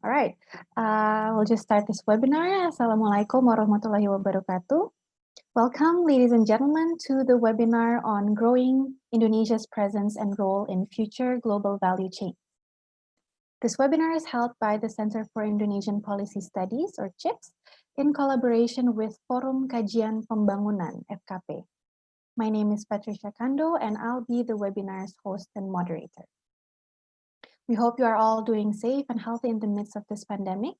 All right, we'll just start this webinar. Assalamualaikum warahmatullahi wabarakatuh. Welcome, ladies and gentlemen, to the webinar on growing Indonesia's presence and role in future global value chain. This webinar is held by the Center for Indonesian Policy Studies, or CIPS, in collaboration with Forum Kajian Pembangunan, FKP. My name is Patricia Kando, and I'll be the webinar's host and moderator. We hope you are all doing safe and healthy in the midst of this pandemic.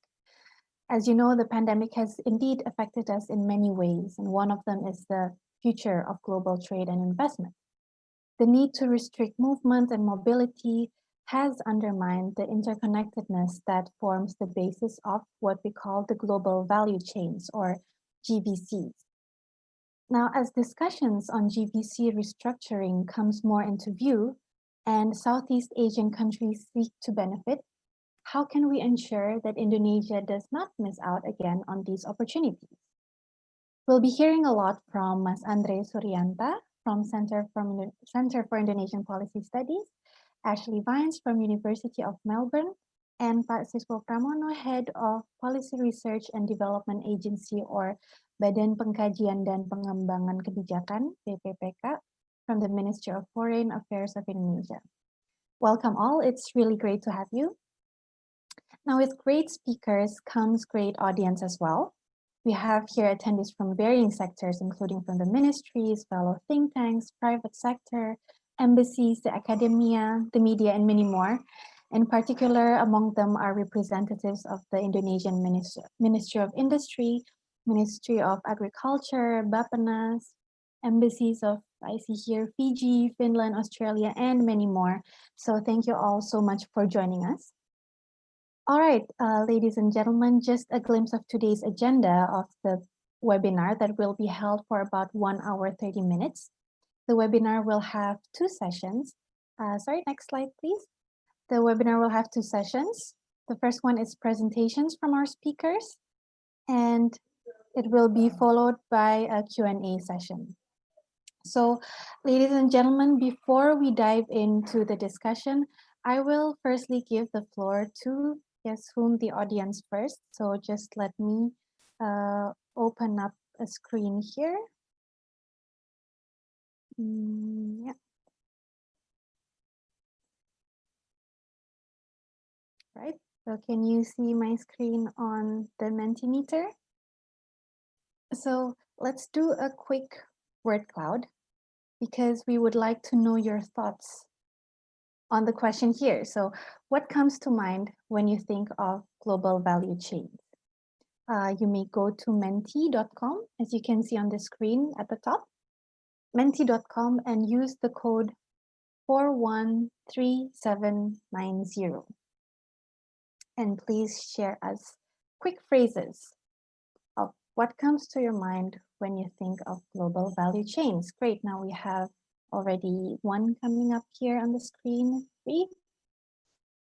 As you know, the pandemic has indeed affected us in many ways, and one of them is the future of global trade and investment. The need to restrict movement and mobility has undermined the interconnectedness that forms the basis of what we call the global value chains, or GVCs. Now, as discussions on GVC restructuring comes more into view, and Southeast Asian countries seek to benefit, how can we ensure that Indonesia does not miss out again on these opportunities? We'll be hearing a lot from Mas Andre Suryanta from Center for Indonesian Policy Studies, Ashley Vines from University of Melbourne, and Pak Siswo Pramono, Head of Policy Research and Development Agency, or Badan Pengkajian dan Pengembangan Kebijakan, BPPK, from the Ministry of Foreign Affairs of Indonesia. Welcome all, it's really great to have you. Now, with great speakers comes great audience as well. We have here attendees from varying sectors, including from the ministries, fellow think tanks, private sector, embassies, the academia, the media, and many more. In particular, among them are representatives of the Indonesian Ministry of Industry, Ministry of Agriculture, Bappenas, embassies of, I see here, Fiji, Finland, Australia, and many more. So thank you all so much for joining us. All right, ladies and gentlemen, just a glimpse of today's agenda of the webinar that will be held for about 1 hour, 30 minutes. The webinar will have two sessions. Next slide, please. The webinar will have two sessions. The first one is presentations from our speakers, and it will be followed by a Q&A session. So, ladies and gentlemen, before we dive into the discussion, I will firstly give the floor to guess whom the audience first. So just let me open up a screen here. Yeah. Right. So can you see my screen on the Mentimeter? So let's do a quick word cloud, because we would like to know your thoughts on the question here. So what comes to mind when you think of global value chains? You may go to menti.com, as you can see on the screen at the top, menti.com, and use the code 413790. And please share us quick phrases of what comes to your mind when you think of global value chains. Great, now we have already one coming up here on the screen. 3,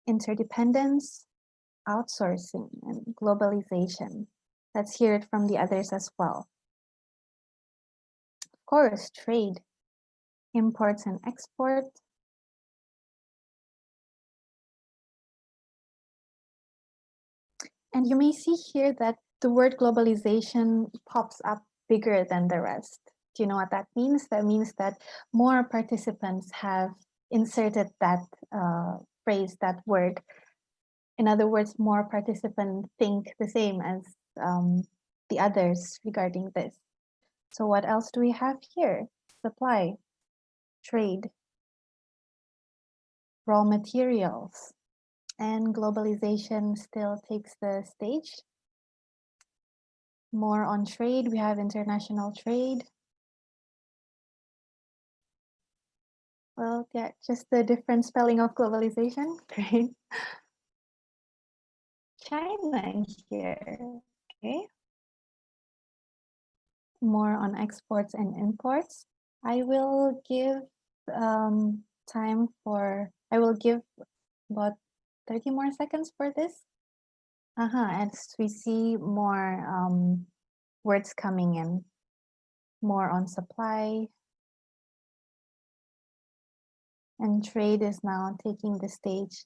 interdependence, outsourcing, and globalization. Let's hear it from the others as well. Of course, trade, imports and export. And you may see here that the word globalization pops up bigger than the rest. Do you know what that means? That means that more participants have inserted that phrase, that word. In other words, more participants think the same as the others regarding this. So what else do we have here? Supply, trade, raw materials, and globalization still takes the stage. More on trade, we have international trade. Well, yeah, just the different spelling of globalization. Great. China here, okay. More on exports and imports. I will give time for, I will give about 30 more seconds for this. As we see more words coming in, more on supply, and trade is now taking the stage.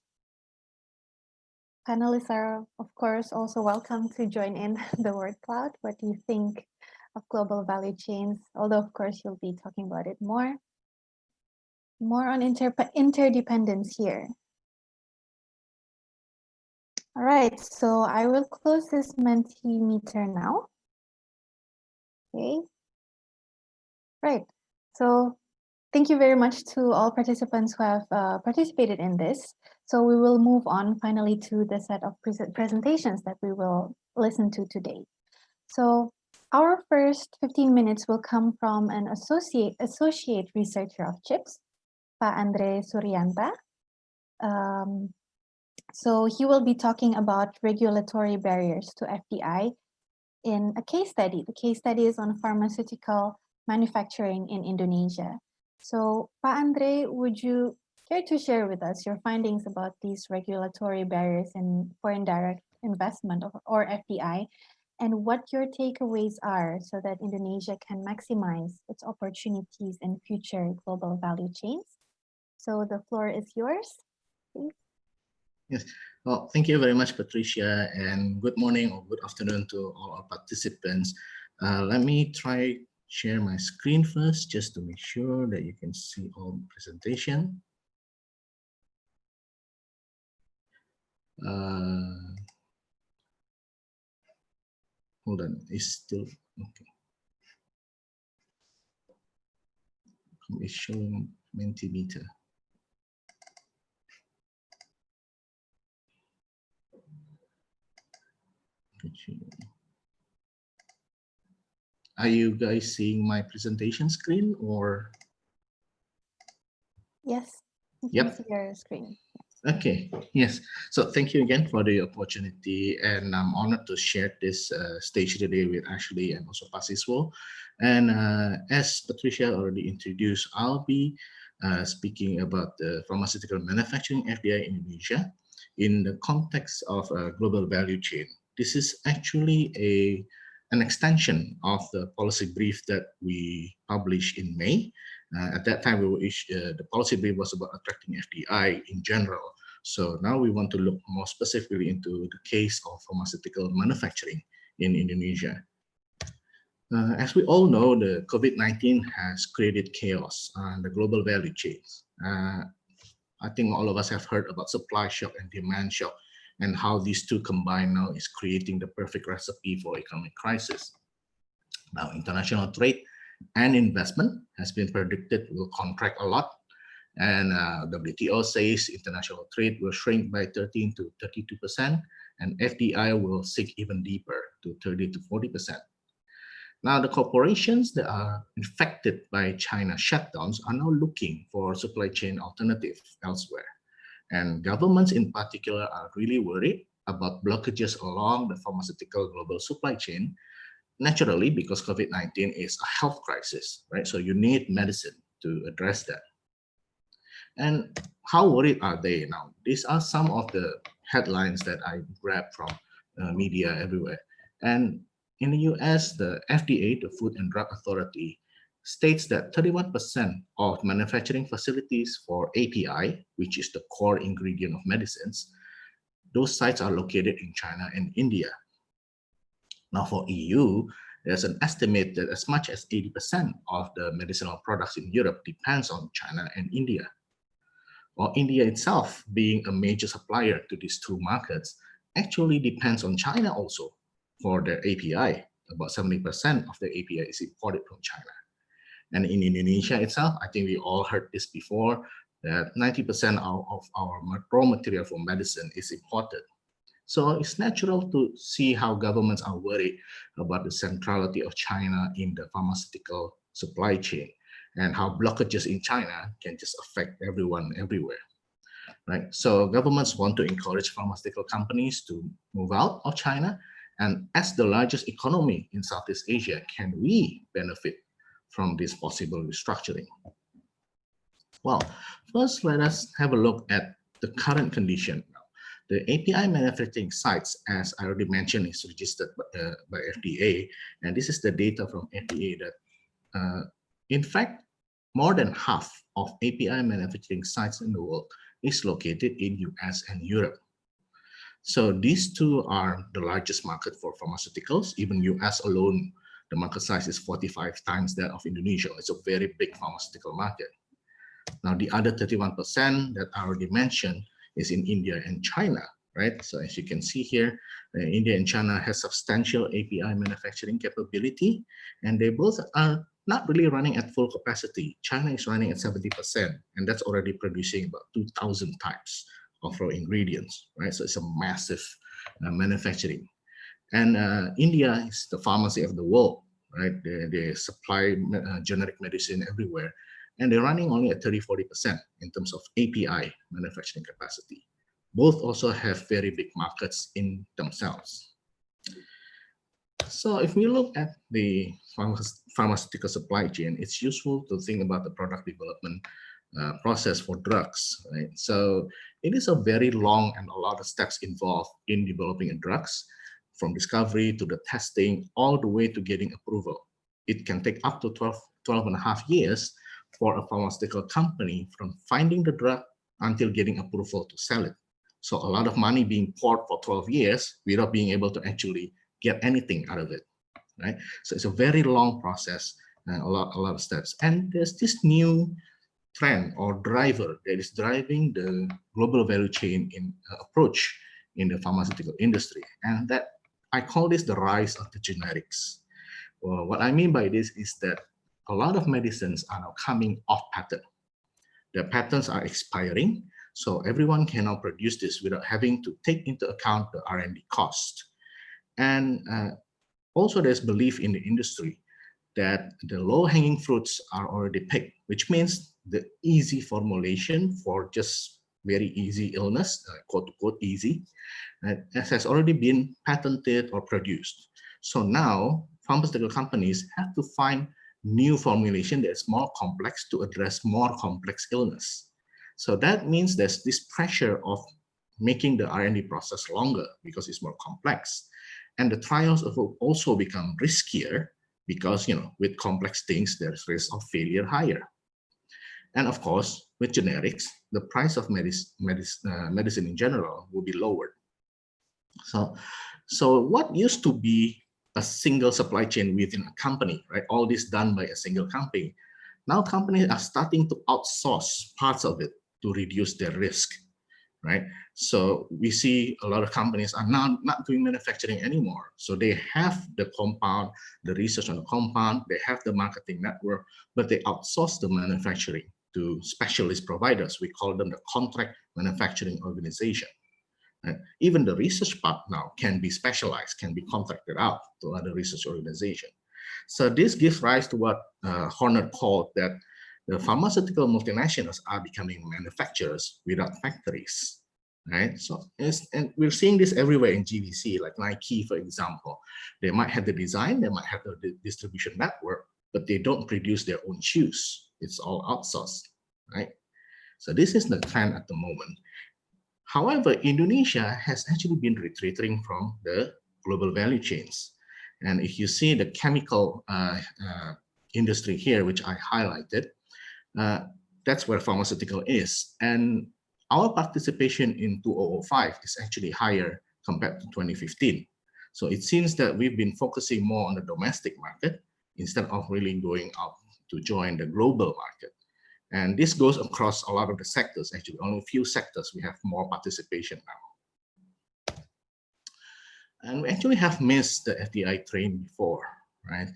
Panelists are, of course, also welcome to join in the word cloud. What do you think of global value chains? Although, of course, you'll be talking about it more on interdependence here. All right, so I will close this Mentimeter now. Okay. Right. So thank you very much to all participants who have participated in this. So we will move on finally to the set of presentations that we will listen to today. So our first 15 minutes will come from an associate researcher of CHIPS, Pak Andre Suryanta. So he will be talking about regulatory barriers to FDI in a case study. The case study is on pharmaceutical manufacturing in Indonesia. So, Pak Andre, would you care to share with us your findings about these regulatory barriers in foreign direct investment or FDI, and what your takeaways are so that Indonesia can maximize its opportunities in future global value chains? So the floor is yours, please. Yes, well, thank you very much, Patricia, and good morning or good afternoon to all our participants. Let me try share my screen first, just to make sure that you can see all the presentation. Hold on, it's still okay. It's showing Mentimeter. Are you guys seeing my presentation screen or? Yes, you can yep. see your screen. Okay, yes. So thank you again for the opportunity, and I'm honored to share this stage today with Ashley and also Pasiswo. And as Patricia already introduced, I'll be speaking about the pharmaceutical manufacturing FDI in Indonesia in the context of a global value chain. This is actually an extension of the policy brief that we published in May. At that time, the policy brief was about attracting FDI in general. So now we want to look more specifically into the case of pharmaceutical manufacturing in Indonesia. As we all know, the COVID-19 has created chaos on the global value chains. I think all of us have heard about supply shock and demand shock, and how these two combined now is creating the perfect recipe for economic crisis. Now, international trade and investment has been predicted will contract a lot, and WTO says international trade will shrink by 13 to 32%, and FDI will sink even deeper to 30 to 40%. Now, the corporations that are affected by China shutdowns are now looking for supply chain alternatives elsewhere. And governments in particular are really worried about blockages along the pharmaceutical global supply chain, naturally, because COVID-19 is a health crisis, right? So you need medicine to address that. And how worried are they now? These are some of the headlines that I grabbed from media everywhere. And in the US, the FDA, the Food and Drug Authority, states that 31% of manufacturing facilities for API, which is the core ingredient of medicines, those sites are located in China and India. Now for EU, there's an estimate that as much as 80% of the medicinal products in Europe depends on China and India. While India itself, being a major supplier to these two markets, actually depends on China also for their API. About 70% of the API is imported from China. And in Indonesia itself, I think we all heard this before, that 90% of our raw material for medicine is imported. So it's natural to see how governments are worried about the centrality of China in the pharmaceutical supply chain, and how blockages in China can just affect everyone everywhere, right? So governments want to encourage pharmaceutical companies to move out of China, and as the largest economy in Southeast Asia, can we benefit from this possible restructuring? Well, first let us have a look at the current condition. The API manufacturing sites, as I already mentioned, is registered by FDA, and this is the data from FDA that, in fact, more than half of API manufacturing sites in the world is located in US and Europe. So these two are the largest market for pharmaceuticals. Even US alone, the market size is 45 times that of Indonesia. It's a very big pharmaceutical market. Now, the other 31% that I already mentioned is in India and China, right? So as you can see here, India and China has substantial API manufacturing capability, and they both are not really running at full capacity. China is running at 70%, and that's already producing about 2,000 types of raw ingredients, right? So it's a massive manufacturing. And India is the pharmacy of the world, right? They supply generic medicine everywhere, and they're running only at 30–40% in terms of API manufacturing capacity. Both also have very big markets in themselves. So if we look at the pharmaceutical supply chain, it's useful to think about the product development process for drugs, right? So it is a very long and a lot of steps involved in developing a drugs, from discovery to the testing, all the way to getting approval. It can take up to 12 and a half years for a pharmaceutical company from finding the drug until getting approval to sell it. So a lot of money being poured for 12 years without being able to actually get anything out of it, right? So it's a very long process and a lot of steps. And there's this new trend or driver that is driving the global value chain in approach in the pharmaceutical industry. And that I call this the rise of the generics. Well, what I mean by this is that a lot of medicines are now coming off patent. The patents are expiring, so everyone can now produce this without having to take into account the R&D cost. And also there's belief in the industry that the low-hanging fruits are already picked, which means the easy formulation for just very easy illness, quote-unquote easy, has already been patented or produced. So now pharmaceutical companies have to find new formulation that's more complex to address more complex illness. So that means there's this pressure of making the R&D process longer because it's more complex. And the trials also become riskier because, with complex things, there's risk of failure higher. And of course, with generics, the price of medicine in general will be lowered. So what used to be a single supply chain within a company, right? All this done by a single company. Now companies are starting to outsource parts of it to reduce their risk, right? So we see a lot of companies are now not doing manufacturing anymore. So they have the compound, the research on the compound, they have the marketing network, but they outsource the manufacturing to specialist providers. We call them the contract manufacturing organization. Even the research part now can be specialized, can be contracted out to other research organizations. So this gives rise to what Horner called that the pharmaceutical multinationals are becoming manufacturers without factories, right? So, and we're seeing this everywhere in GVC, like Nike, for example. They might have the design, they might have the distribution network, but they don't produce their own shoes. It's all outsourced, right? So this is the trend at the moment. However, Indonesia has actually been retreating from the global value chains. And if you see the chemical industry here, which I highlighted, that's where pharmaceutical is. And our participation in 2005 is actually higher compared to 2015. So it seems that we've been focusing more on the domestic market instead of really going out to join the global market. And this goes across a lot of the sectors. Actually, only a few sectors we have more participation now. And we actually have missed the FDI train before, right?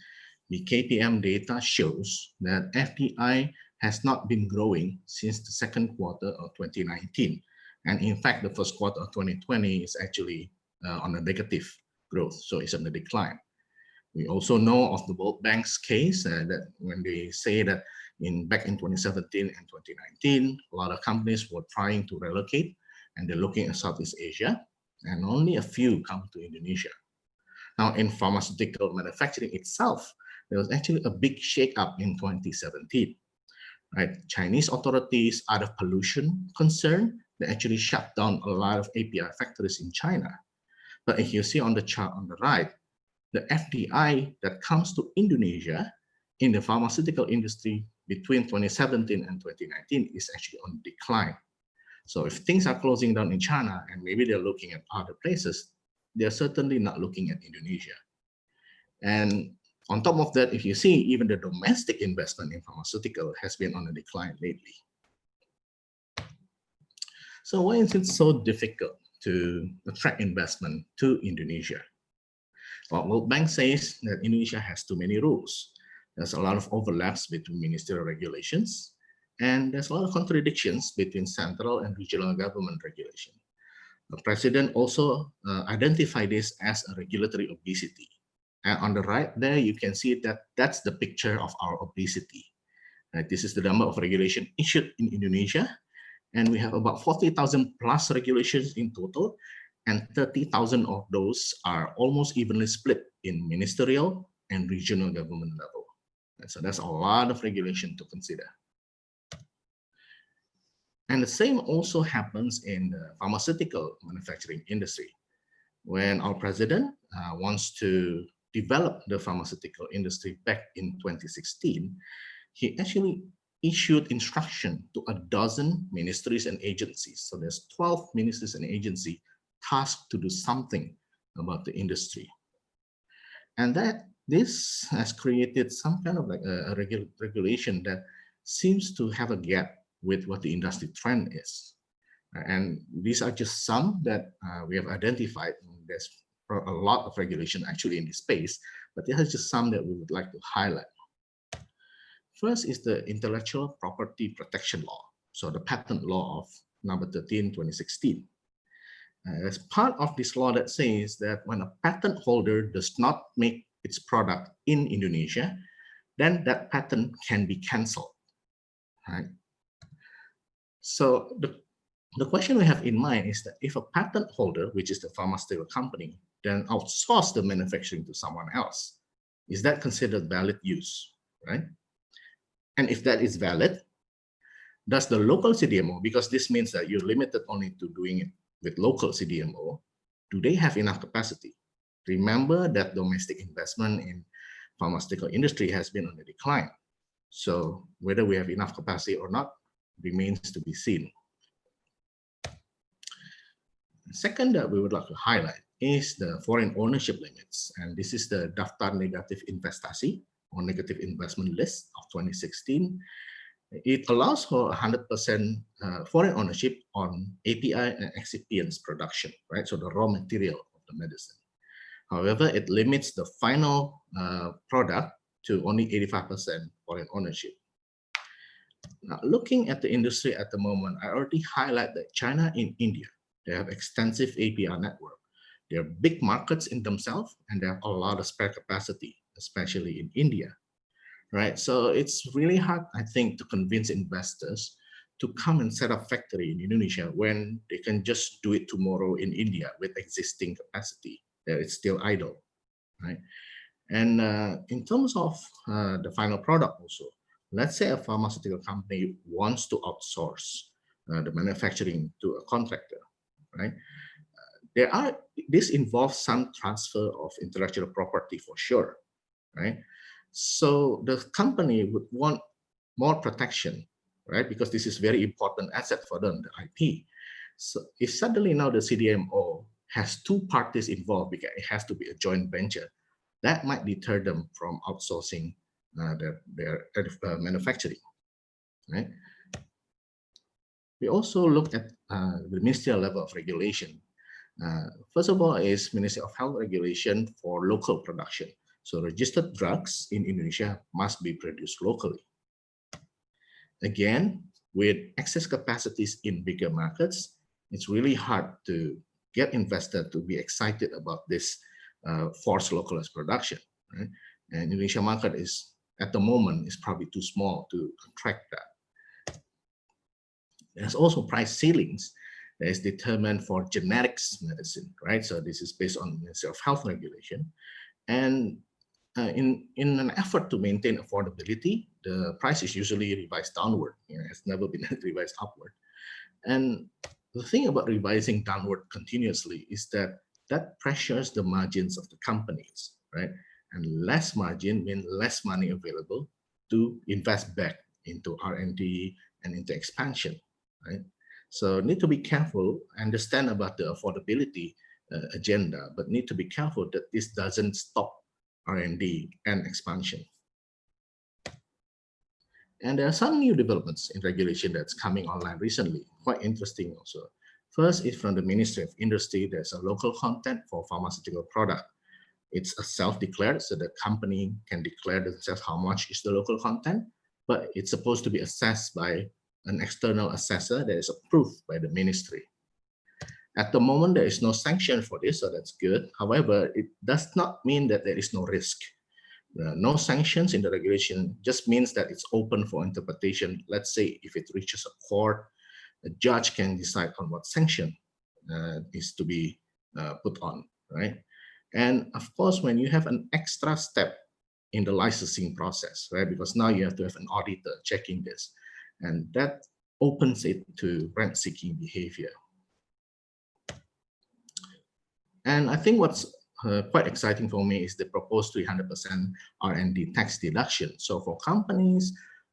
The KPM data shows that FDI has not been growing since the second quarter of 2019. And in fact, the first quarter of 2020 is actually on a negative growth. So it's on the decline. We also know of the World Bank's case that when they say that back in 2017 and 2019, a lot of companies were trying to relocate and they're looking at Southeast Asia, and only a few come to Indonesia. Now, in pharmaceutical manufacturing itself, there was actually a big shakeup in 2017. Right? Chinese authorities, out of pollution concern, they actually shut down a lot of API factories in China. But if you see on the chart on the right, the FDI that comes to Indonesia in the pharmaceutical industry between 2017 and 2019 is actually on decline. So if things are closing down in China and maybe they're looking at other places, they're certainly not looking at Indonesia. And on top of that, if you see, even the domestic investment in pharmaceutical has been on a decline lately. So why is it so difficult to attract investment to Indonesia? Well, World Bank says that Indonesia has too many rules. There's a lot of overlaps between ministerial regulations, and there's a lot of contradictions between central and regional government regulation. The president also identified this as a regulatory obesity. And on the right there, you can see that that's the picture of our obesity. This is the number of regulation issued in Indonesia, and we have about 40,000 plus regulations in total, and 30,000 of those are almost evenly split in ministerial and regional government level. And so that's a lot of regulation to consider. And the same also happens in the pharmaceutical manufacturing industry. When our president wants to develop the pharmaceutical industry back in 2016, he actually issued instruction to a dozen ministries and agencies. So there's 12 ministries and agencies tasked to do something about the industry. And that this has created some kind of like a regulation that seems to have a gap with what the industry trend is. And these are just some that we have identified. There's a lot of regulation actually in this space, but there is just some that we would like to highlight. First is the Intellectual Property Protection Law, so the patent law of number 13, 2016. As part of this law that says that when a patent holder does not make its product in Indonesia, then that patent can be canceled. Right? So the question we have in mind is that if a patent holder, which is the pharmaceutical company, then outsource the manufacturing to someone else, is that considered valid use, right? And if that is valid, does the local CDMO, because this means that you're limited only to doing it with local CDMO, do they have enough capacity? Remember that domestic investment in pharmaceutical industry has been on the decline. So whether we have enough capacity or not remains to be seen. Second that we would like to highlight is the foreign ownership limits. And this is the Daftar Negatif Investasi or negative investment list of 2016. It allows for 100% foreign ownership on API and excipients production, right? So the raw material of the medicine. However, it limits the final product to only 85% foreign ownership. Now, looking at the industry at the moment, I already highlight that China and India, they have extensive API network. They're big markets in themselves, and they have a lot of spare capacity, especially in India, right? So it's really hard, I think, to convince investors to come and set up factory in Indonesia when they can just do it tomorrow in India with existing capacity that it's still idle, right? And in terms of the final product also, let's say a pharmaceutical company wants to outsource the manufacturing to a contractor, right? This involves some transfer of intellectual property for sure, right? So the company would want more protection, right? Because this is very important asset for them, the IP. So if suddenly now the CDMO has two parties involved, because it has to be a joint venture, that might deter them from outsourcing their manufacturing, right? We also look at the ministerial level of regulation. First of all is Ministry of Health regulation for local production. So registered drugs in Indonesia must be produced locally. Again, with excess capacities in bigger markets, it's really hard to get investors to be excited about this forced localized production. Right? And Indonesia market is, at the moment, is probably too small to contract that. There's also price ceilings that is determined for generics medicine, right? So this is based on Ministry of Health regulation. And in an effort to maintain affordability, the price is usually revised downward. It's never been revised upward. And the thing about revising downward continuously is that that pressures the margins of the companies, right? And less margin means less money available to invest back into R&D and into expansion, right? So need to be careful, understand about the affordability agenda, but need to be careful that this doesn't stop R&D and expansion. And there are some new developments in regulation that's coming online recently, quite interesting also. First is from the Ministry of Industry, there's a local content for pharmaceutical product. It's a self-declared, so the company can declare themselves how much is the local content, but it's supposed to be assessed by an external assessor that is approved by the ministry. At the moment, there is no sanction for this, so that's good. However, it does not mean that there is no risk. No sanctions in the regulation just means that it's open for interpretation. Let's say if it reaches a court, a judge can decide on what sanction is to be put on, right? And of course, when you have an extra step in the licensing process, right? Because now you have to have an auditor checking this, and that opens it to rent-seeking behavior. And I think what's quite exciting for me is the proposed 300% R&D tax deduction. So for companies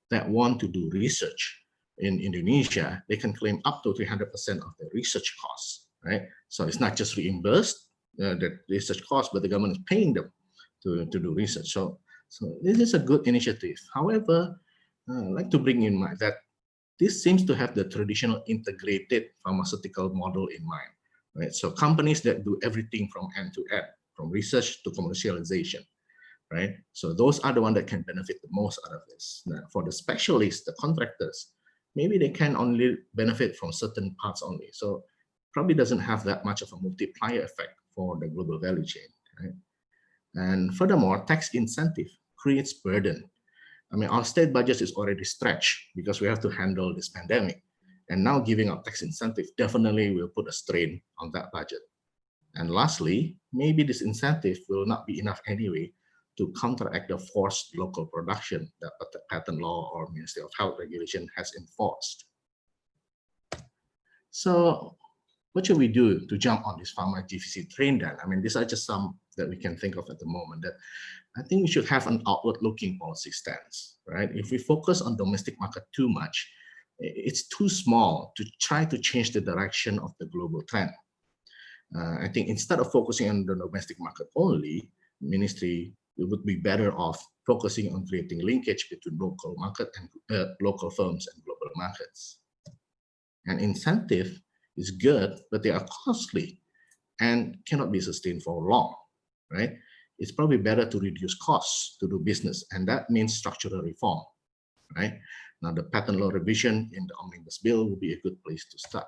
that want to do research in Indonesia, they can claim up to 300% of the research costs, right? So it's not just reimbursed the research costs, but the government is paying them to do research. So this is a good initiative. However, I'd like to bring in mind that this seems to have the traditional integrated pharmaceutical model in mind. Right? So companies that do everything from end to end, from research to commercialization, right? So those are the ones that can benefit the most out of this. Now, for the specialists, the contractors, maybe they can only benefit from certain parts only. So probably doesn't have that much of a multiplier effect for the global value chain, right? And furthermore, tax incentive creates burden. I mean, our state budget is already stretched because we have to handle this pandemic. And now giving up tax incentive definitely will put a strain on that budget. And lastly, maybe this incentive will not be enough anyway to counteract the forced local production that the patent law or Ministry of Health regulation has enforced. So what should we do to jump on this pharma GVC train then? I mean, these are just some that we can think of at the moment that I think we should have an outward-looking policy stance, right? If we focus on domestic market too much, it's too small to try to change the direction of the global trend. I think instead of focusing on the domestic market only, ministry would be better off focusing on creating linkage between local market and local firms and global markets. And incentive is good, but they are costly and cannot be sustained for long, right? It's probably better to reduce costs to do business, and that means structural reform, right? Now, the patent law revision in the Omnibus Bill will be a good place to start.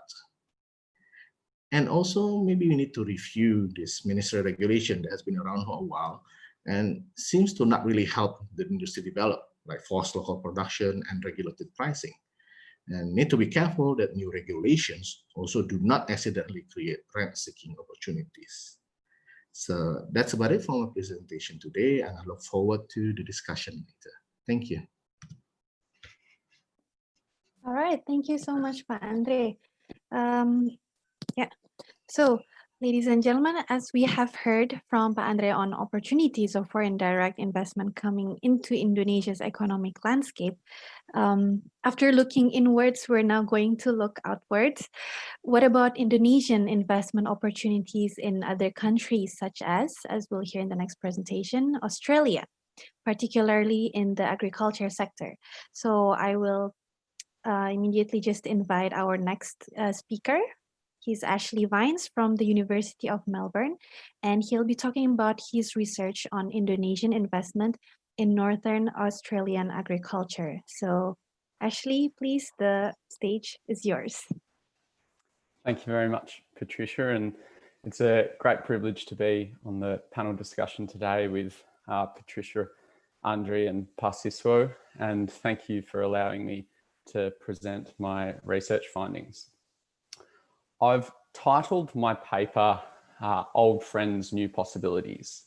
And also, maybe we need to review this ministerial regulation that has been around for a while and seems to not really help the industry develop, like forced local production and regulated pricing. And need to be careful that new regulations also do not accidentally create rent-seeking opportunities. So that's about it for my presentation today, and I look forward to the discussion later. Thank you. All right, thank you so much, Pak Andre. Yeah, so ladies and gentlemen, as we have heard from Pak Andre on opportunities of foreign direct investment coming into Indonesia's economic landscape, after looking inwards, we're now going to look outwards. What about Indonesian investment opportunities in other countries, such as we'll hear in the next presentation, Australia, particularly in the agriculture sector? So I will immediately just invite our next speaker. He's Ashley Vines from the University of Melbourne, and he'll be talking about his research on Indonesian investment in Northern Australian agriculture. So Ashley, please, the stage is yours. Thank you very much, Patricia. And it's a great privilege to be on the panel discussion today with Patricia, Andre, and Pasiswo. And thank you for allowing me to present my research findings. I've titled my paper, Old Friends, New Possibilities.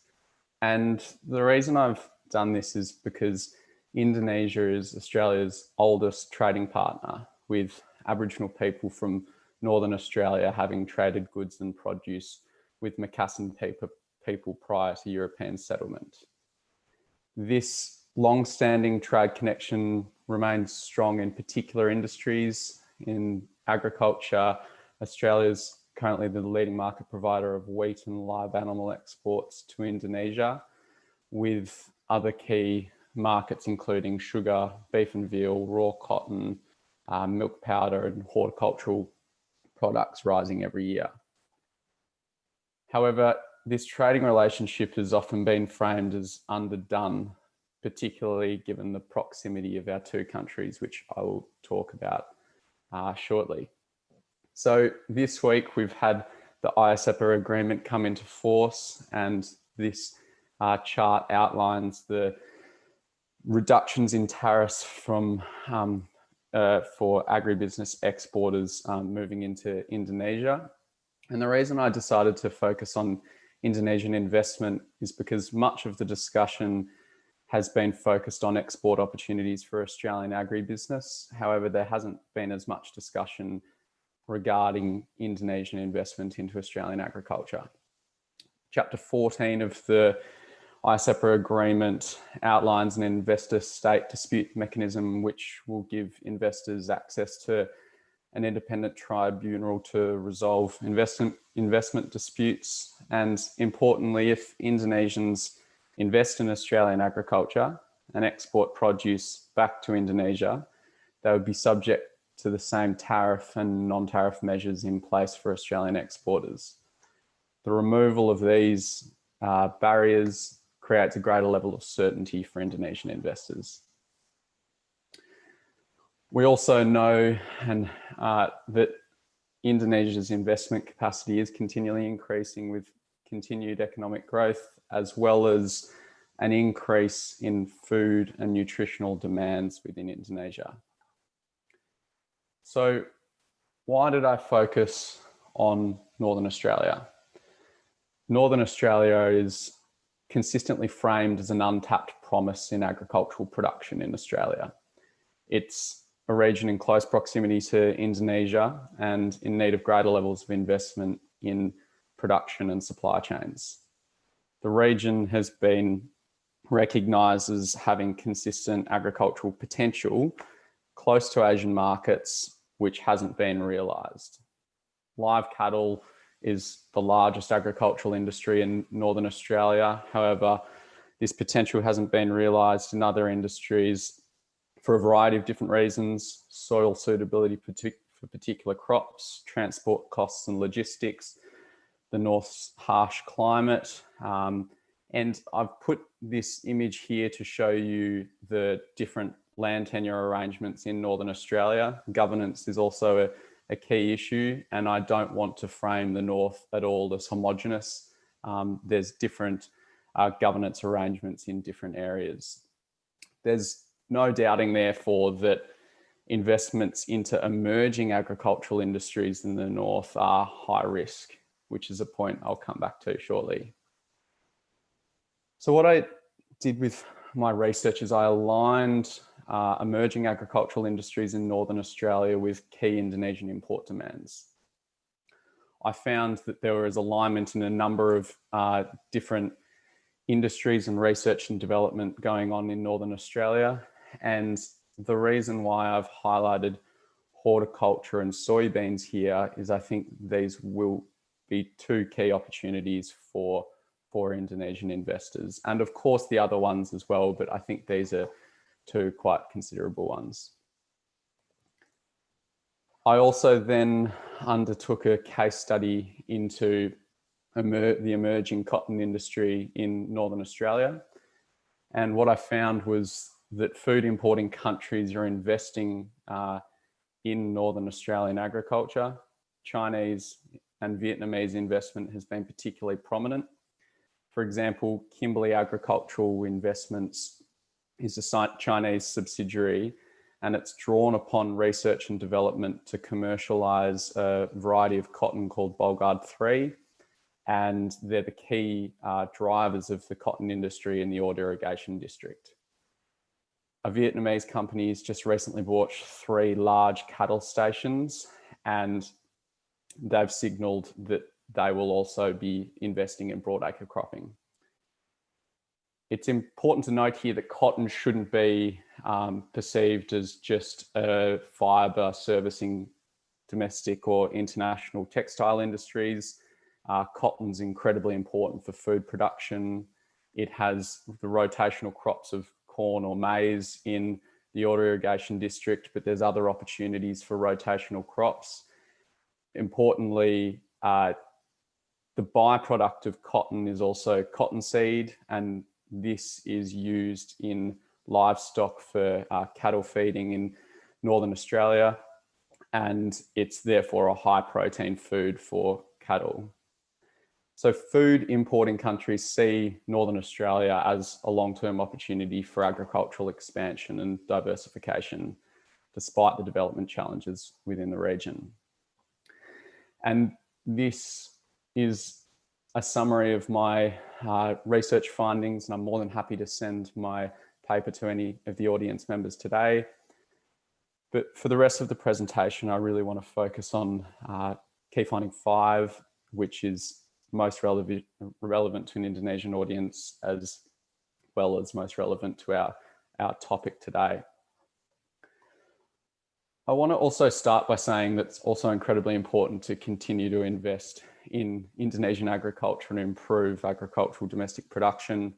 And the reason I've done this is because Indonesia is Australia's oldest trading partner, with Aboriginal people from Northern Australia having traded goods and produce with Macassan people prior to European settlement. This long-standing trade connection remains strong in particular industries in agriculture, Australia's currently the leading market provider of wheat and live animal exports to Indonesia, with other key markets including sugar, beef and veal, raw cotton, milk powder and horticultural products rising every year. However, this trading relationship has often been framed as underdone, particularly given the proximity of our two countries, which I will talk about shortly. So this week we've had the ISEPA agreement come into force, and this chart outlines the reductions in tariffs from for agribusiness exporters moving into Indonesia. And the reason I decided to focus on Indonesian investment is because much of the discussion has been focused on export opportunities for Australian agribusiness. However, there hasn't been as much discussion regarding Indonesian investment into Australian agriculture. Chapter 14 of the ISEPA agreement outlines an investor state dispute mechanism which will give investors access to an independent tribunal to resolve investment disputes. And importantly, if Indonesians invest in Australian agriculture and export produce back to Indonesia, they would be subject to the same tariff and non-tariff measures in place for Australian exporters. The removal of these barriers creates a greater level of certainty for Indonesian investors. We also know that Indonesia's investment capacity is continually increasing with continued economic growth, as well as an increase in food and nutritional demands within Indonesia. So why did I focus on Northern Australia? Northern Australia is consistently framed as an untapped promise in agricultural production in Australia. It's a region in close proximity to Indonesia and in need of greater levels of investment in production and supply chains. The region has been recognised as having consistent agricultural potential close to Asian markets, which hasn't been realised. Live cattle is the largest agricultural industry in Northern Australia. However, this potential hasn't been realised in other industries for a variety of different reasons: soil suitability for particular crops, transport costs and logistics, the North's harsh climate. And I've put this image here to show you the different land tenure arrangements in Northern Australia. Governance is also a key issue, and I don't want to frame the North at all as homogenous. There's different governance arrangements in different areas. There's no doubting, therefore, that investments into emerging agricultural industries in the North are high risk, which is a point I'll come back to shortly. So what I did with my research is I aligned emerging agricultural industries in Northern Australia with key Indonesian import demands. I found that there was alignment in a number of different industries and research and development going on in Northern Australia. And the reason why I've highlighted horticulture and soybeans here is I think these will be two key opportunities for Indonesian investors. And of course the other ones as well, but I think these are two quite considerable ones. I also then undertook a case study into the emerging cotton industry in Northern Australia. And what I found was that food importing countries are investing in Northern Australian agriculture. Chinese and Vietnamese investment has been particularly prominent. For example, Kimberley Agricultural Investments is a Chinese subsidiary, and it's drawn upon research and development to commercialise a variety of cotton called Bollgard 3, and they're the key drivers of the cotton industry in the Ord Irrigation District. A Vietnamese company has just recently bought 3 large cattle stations, and they've signalled that they will also be investing in broadacre cropping. It's important to note here that cotton shouldn't be perceived as just a fibre servicing domestic or international textile industries. Cotton's incredibly important for food production. It has the rotational crops of corn or maize in the water irrigation district, but there's other opportunities for rotational crops. Importantly, the byproduct of cotton is also cottonseed, and this is used in livestock for cattle feeding in Northern Australia, and it's therefore a high protein food for cattle. So food importing countries see Northern Australia as a long-term opportunity for agricultural expansion and diversification, despite the development challenges within the region. And this is a summary of my research findings, and I'm more than happy to send my paper to any of the audience members today. But for the rest of the presentation, I really want to focus on key finding 5, which is most relevant to an Indonesian audience, as well as most relevant to our topic today. I want to also start by saying that it's also incredibly important to continue to invest in Indonesian agriculture and improve agricultural domestic production.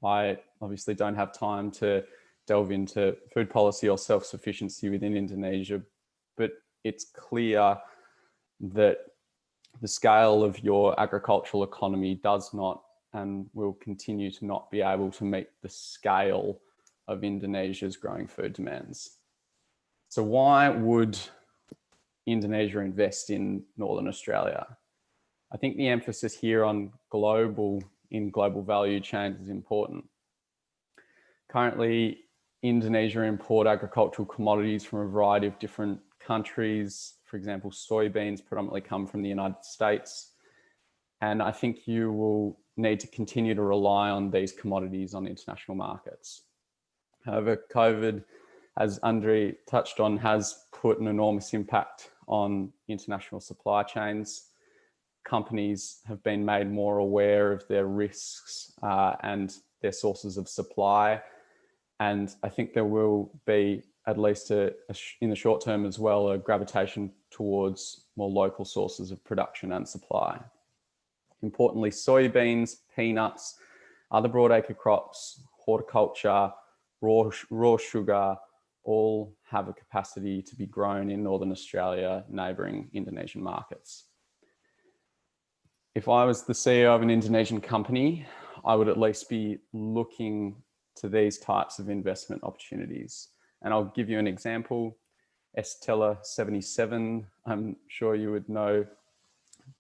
I obviously don't have time to delve into food policy or self-sufficiency within Indonesia, but it's clear that the scale of your agricultural economy does not and will continue to not be able to meet the scale of Indonesia's growing food demands. So why would Indonesia invest in Northern Australia? I think the emphasis here on global value chains is important. Currently, Indonesia import agricultural commodities from a variety of different countries. For example, soybeans predominantly come from the United States. And I think you will need to continue to rely on these commodities on international markets. However, COVID, as Andre touched on, has put an enormous impact on international supply chains. Companies have been made more aware of their risks and their sources of supply. And I think there will be, at least in the short term as well, a gravitation towards more local sources of production and supply. Importantly, soybeans, peanuts, other broadacre crops, horticulture, raw sugar, all have a capacity to be grown in Northern Australia, neighbouring Indonesian markets. If I was the CEO of an Indonesian company, I would at least be looking to these types of investment opportunities. And I'll give you an example. Estella 77, I'm sure you would know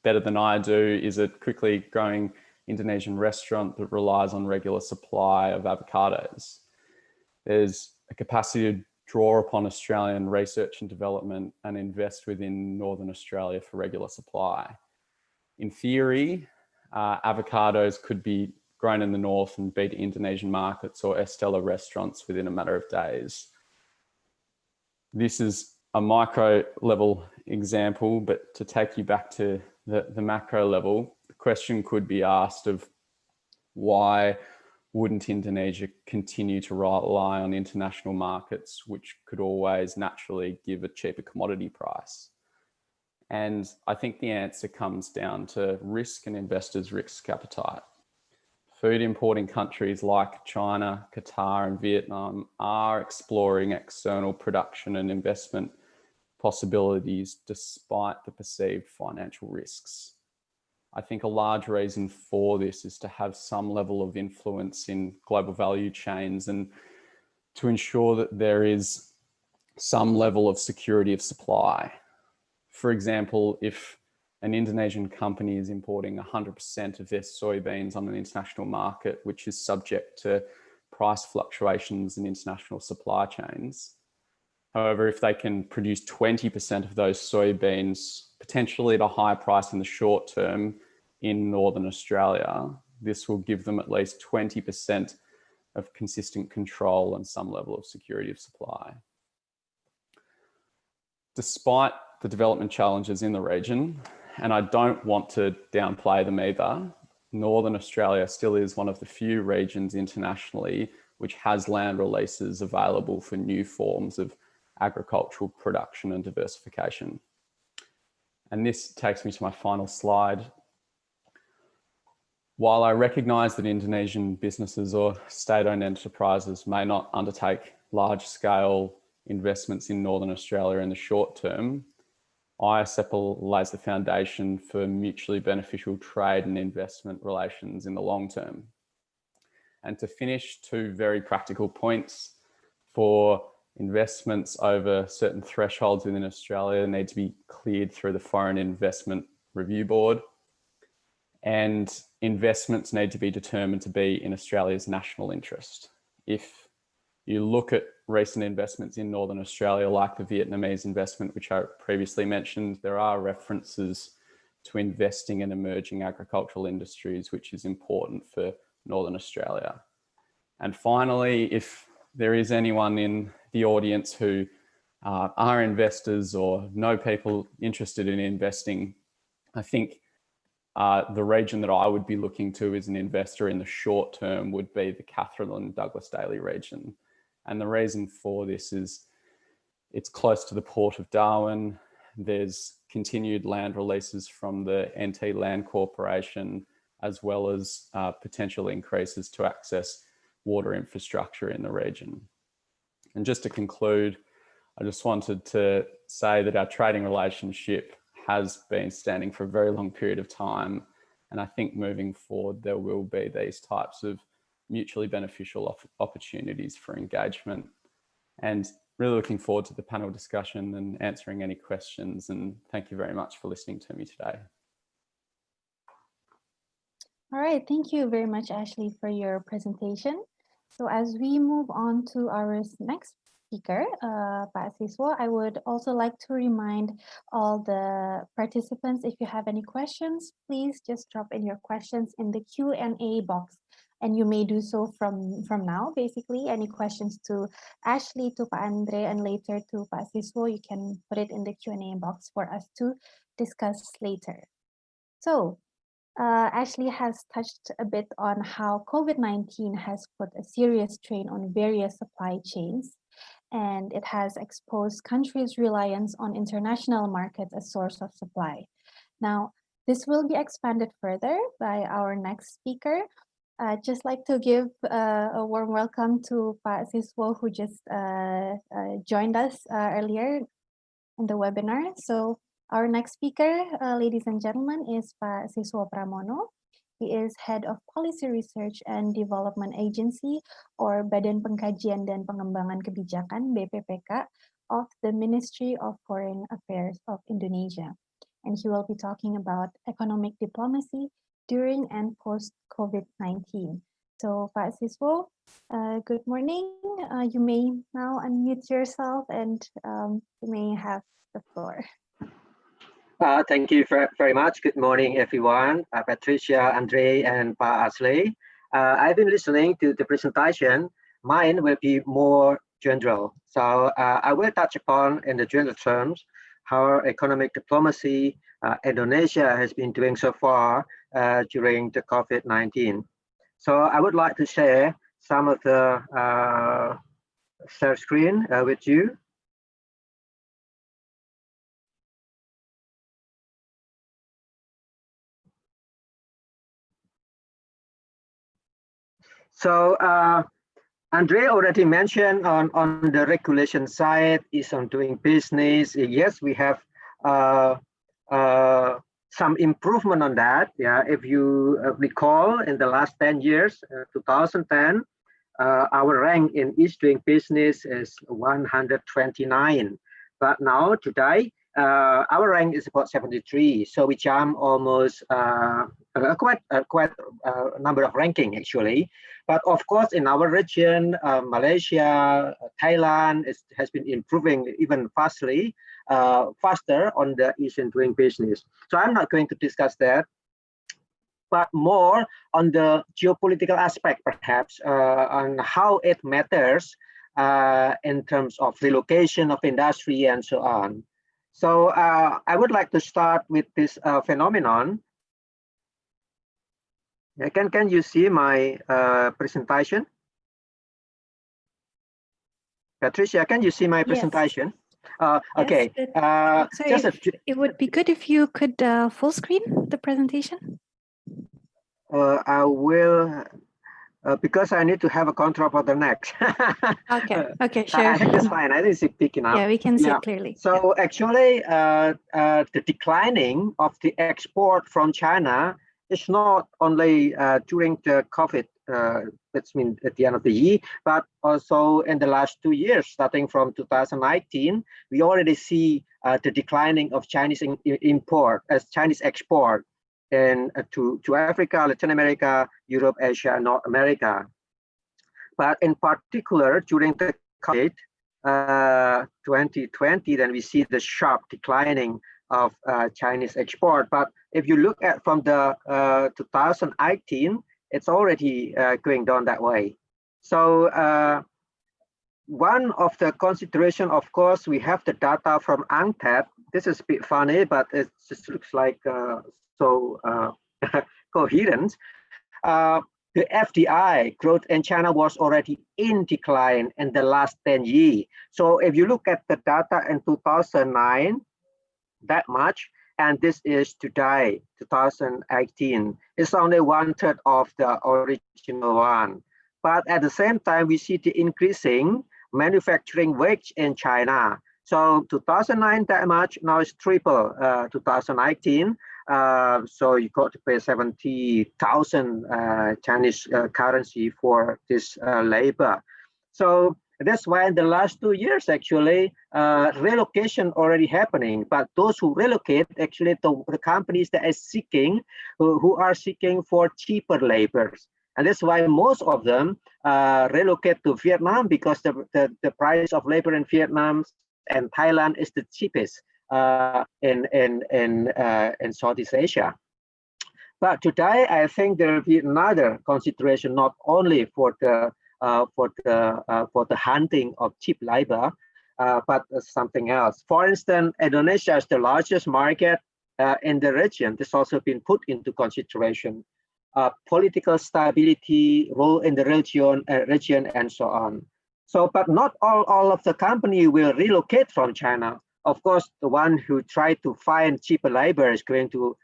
better than I do, is a quickly growing Indonesian restaurant that relies on regular supply of avocados. There's a capacity to draw upon Australian research and development and invest within Northern Australia for regular supply. In theory, avocados could be grown in the north and beat Indonesian markets or Estella restaurants within a matter of days. This is a micro level example, but to take you back to the macro level, the question could be asked of why wouldn't Indonesia continue to rely on international markets, which could always naturally give a cheaper commodity price? And I think the answer comes down to risk and investors' risk appetite. Food importing countries like China, Qatar, and Vietnam are exploring external production and investment possibilities despite the perceived financial risks. I think a large reason for this is to have some level of influence in global value chains and to ensure that there is some level of security of supply. For example, if an Indonesian company is importing 100% of their soybeans on an international market, which is subject to price fluctuations in international supply chains. However, if they can produce 20% of those soybeans, potentially at a high price in the short term in Northern Australia, this will give them at least 20% of consistent control and some level of security of supply. Despite the development challenges in the region, and I don't want to downplay them either, Northern Australia still is one of the few regions internationally which has land releases available for new forms of agricultural production and diversification. And this takes me to my final slide. While I recognise that Indonesian businesses or state-owned enterprises may not undertake large-scale investments in Northern Australia in the short term, ISEPL lays the foundation for mutually beneficial trade and investment relations in the long term. And to finish, two very practical points. For investments over certain thresholds within Australia need to be cleared through the Foreign Investment Review Board, and investments need to be determined to be in Australia's national interest. If you look at recent investments in Northern Australia, like the Vietnamese investment, which I previously mentioned, there are references to investing in emerging agricultural industries, which is important for Northern Australia. And finally, if there is anyone in the audience who are investors or know people interested in investing, I think the region that I would be looking to as an investor in the short term would be the Katherine and Douglas Daly region. And the reason for this is it's close to the Port of Darwin. There's continued land releases from the NT Land Corporation, as well as potential increases to access water infrastructure in the region. And just to conclude, I just wanted to say that our trading relationship has been standing for a very long period of time. And I think moving forward, there will be these types of mutually beneficial opportunities for engagement. And really looking forward to the panel discussion and answering any questions. And thank you very much for listening to me today. All right, thank you very much, Ashley, for your presentation. So as we move on to our next speaker, Pak Siswo, I would also like to remind all the participants, if you have any questions, please just drop in your questions in the Q&A box. And you may do so from now, basically. Any questions to Ashley, to Pak Andre, and later to Pak Siswo, you can put it in the Q&A box for us to discuss later. So, Ashley has touched a bit on how COVID-19 has put a serious strain on various supply chains, and it has exposed countries' reliance on international markets as source of supply. Now, this will be expanded further by our next speaker. I'd just like to give a warm welcome to Pak Siswo, who just joined us earlier in the webinar. So our next speaker, ladies and gentlemen, is Pak Siswo Pramono. He is Head of Policy Research and Development Agency, or Badan Pengkajian dan Pengembangan Kebijakan, BPPK, of the Ministry of Foreign Affairs of Indonesia. And he will be talking about economic diplomacy during and post-COVID-19. So, Pak Siswo, good morning. You may now unmute yourself and you may have the floor. Thank you very much. Good morning, everyone. Patricia, Andre, and Pa Ashley. I've been listening to the presentation. Mine will be more general. So I will touch upon, in the general terms, how economic diplomacy Indonesia has been doing so far during the COVID-19. So I would like to share some of the share screen with you. So Andre already mentioned on the regulation side is on doing business. Yes, we have some improvement on that. Yeah, if you recall, in the last 10 years, 2010, our rank in East doing business is 129. But now today, our rank is about 73. So we jump almost quite a number of ranking actually. But of course, in our region, Malaysia, Thailand has been improving even faster on the Asian doing business. So I'm not going to discuss that, but more on the geopolitical aspect, perhaps, on how it matters in terms of relocation of industry and so on. So I would like to start with this phenomenon. Can you see my presentation? Patricia, can you see my presentation? Okay. Yes, so Just it would be good if you could full screen the presentation. I will, because I need to have a control for the next. Okay, okay, sure. I think that's fine. I think it's picking up. Yeah, we can see it clearly. So actually, the declining of the export from China is not only during the COVID, that's mean at the end of the year, but also in the last 2 years, starting from 2019, we already see the declining of Chinese import as Chinese export and to Africa, Latin America, Europe, Asia, and North America. But in particular, during the COVID 2020, then we see the sharp declining of Chinese export. But if you look at from the 2018, it's already going down that way. So one of the consideration, of course, we have the data from UNCTAD. This is a bit funny, but it just looks like so coherent. The FDI growth in China was already in decline in the last 10 years. So if you look at the data in 2009, that much, and this is today, 2018, it's only 1/3 of the original one. But at the same time, we see the increasing manufacturing wage in China. So 2009 that much, now it's triple 2019. So you got to pay 70,000 Chinese currency for this labor. So that's why in the last 2 years, actually, relocation already happening. But those who relocate, actually, the companies that are seeking, who are seeking for cheaper labors. And that's why most of them relocate to Vietnam, because the price of labor in Vietnam and Thailand is the cheapest in Southeast Asia. But today, I think there will be another consideration, not only for the hunting of cheap labor, but something else. For instance, Indonesia is the largest market in the region. This also been put into consideration. Political stability, role in the region, and so on. So, but not all of the company will relocate from China. Of course, the one who try to find cheaper labor is going to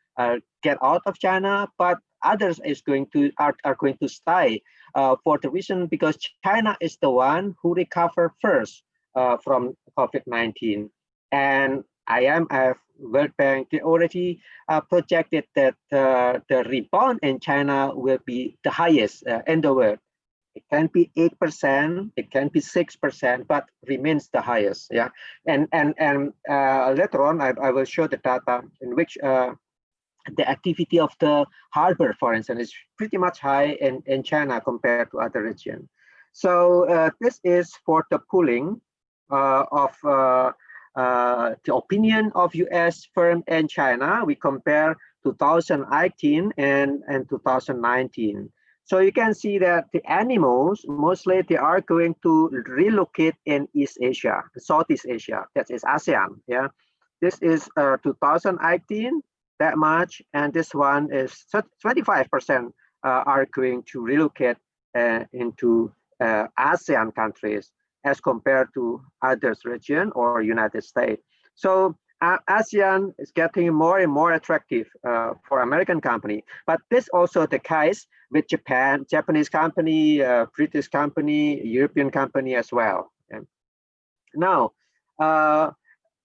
get out of China, but others is are going to stay for the reason because China is the one who recovered first from COVID-19, and IMF, World Bank, they already projected that the rebound in China will be the highest in the world. It can be 8%, it can be 6%, but remains the highest. Yeah, and later on, I will show the data in which the activity of the harbor, for instance, is pretty much high in China compared to other regions. So this is for the pooling of the opinion of US firm in China. We compare 2018 and 2019. So you can see that the animals, mostly they are going to relocate in East Asia, Southeast Asia, that is ASEAN. Yeah, this is 2018, that much, and this one is 25% are going to relocate into ASEAN countries as compared to others region or United States. So ASEAN is getting more and more attractive for American company, but this also the case with Japan, Japanese company, British company, European company as well. Okay. Now,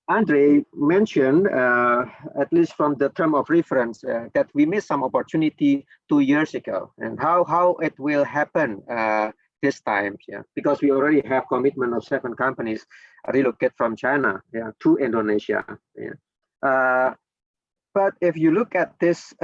Andre mentioned, at least from the term of reference, that we missed some opportunity 2 years ago, and how it will happen this time, yeah, because we already have commitment of 7 companies relocate from China, yeah, to Indonesia. Yeah. But if you look at this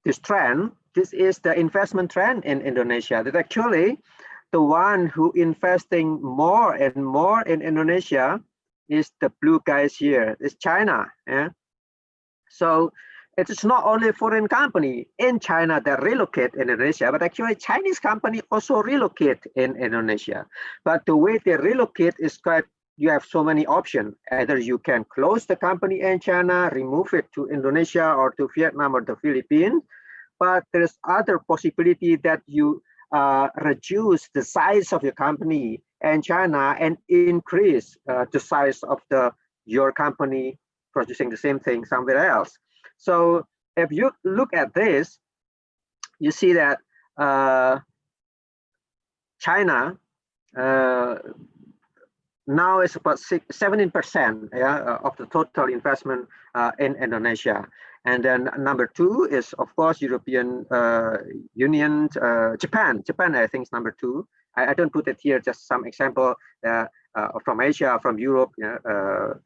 this trend, this is the investment trend in Indonesia. That actually the one who investing more and more in Indonesia is the blue guys here. It's China. Yeah. So it is not only foreign company in China that relocate in Indonesia, but actually Chinese company also relocate in Indonesia. But the way they relocate is quite, you have so many options. Either you can close the company in China, remove it to Indonesia or to Vietnam or the Philippines, but there's other possibility that you reduce the size of your company and China and increase the size of your company producing the same thing somewhere else. So if you look at this, you see that China now is about 17% of the total investment in Indonesia. And then number 2 is, of course, European Union, Japan. Japan, I think, is number 2. I don't put it here, just some example from Asia, from Europe,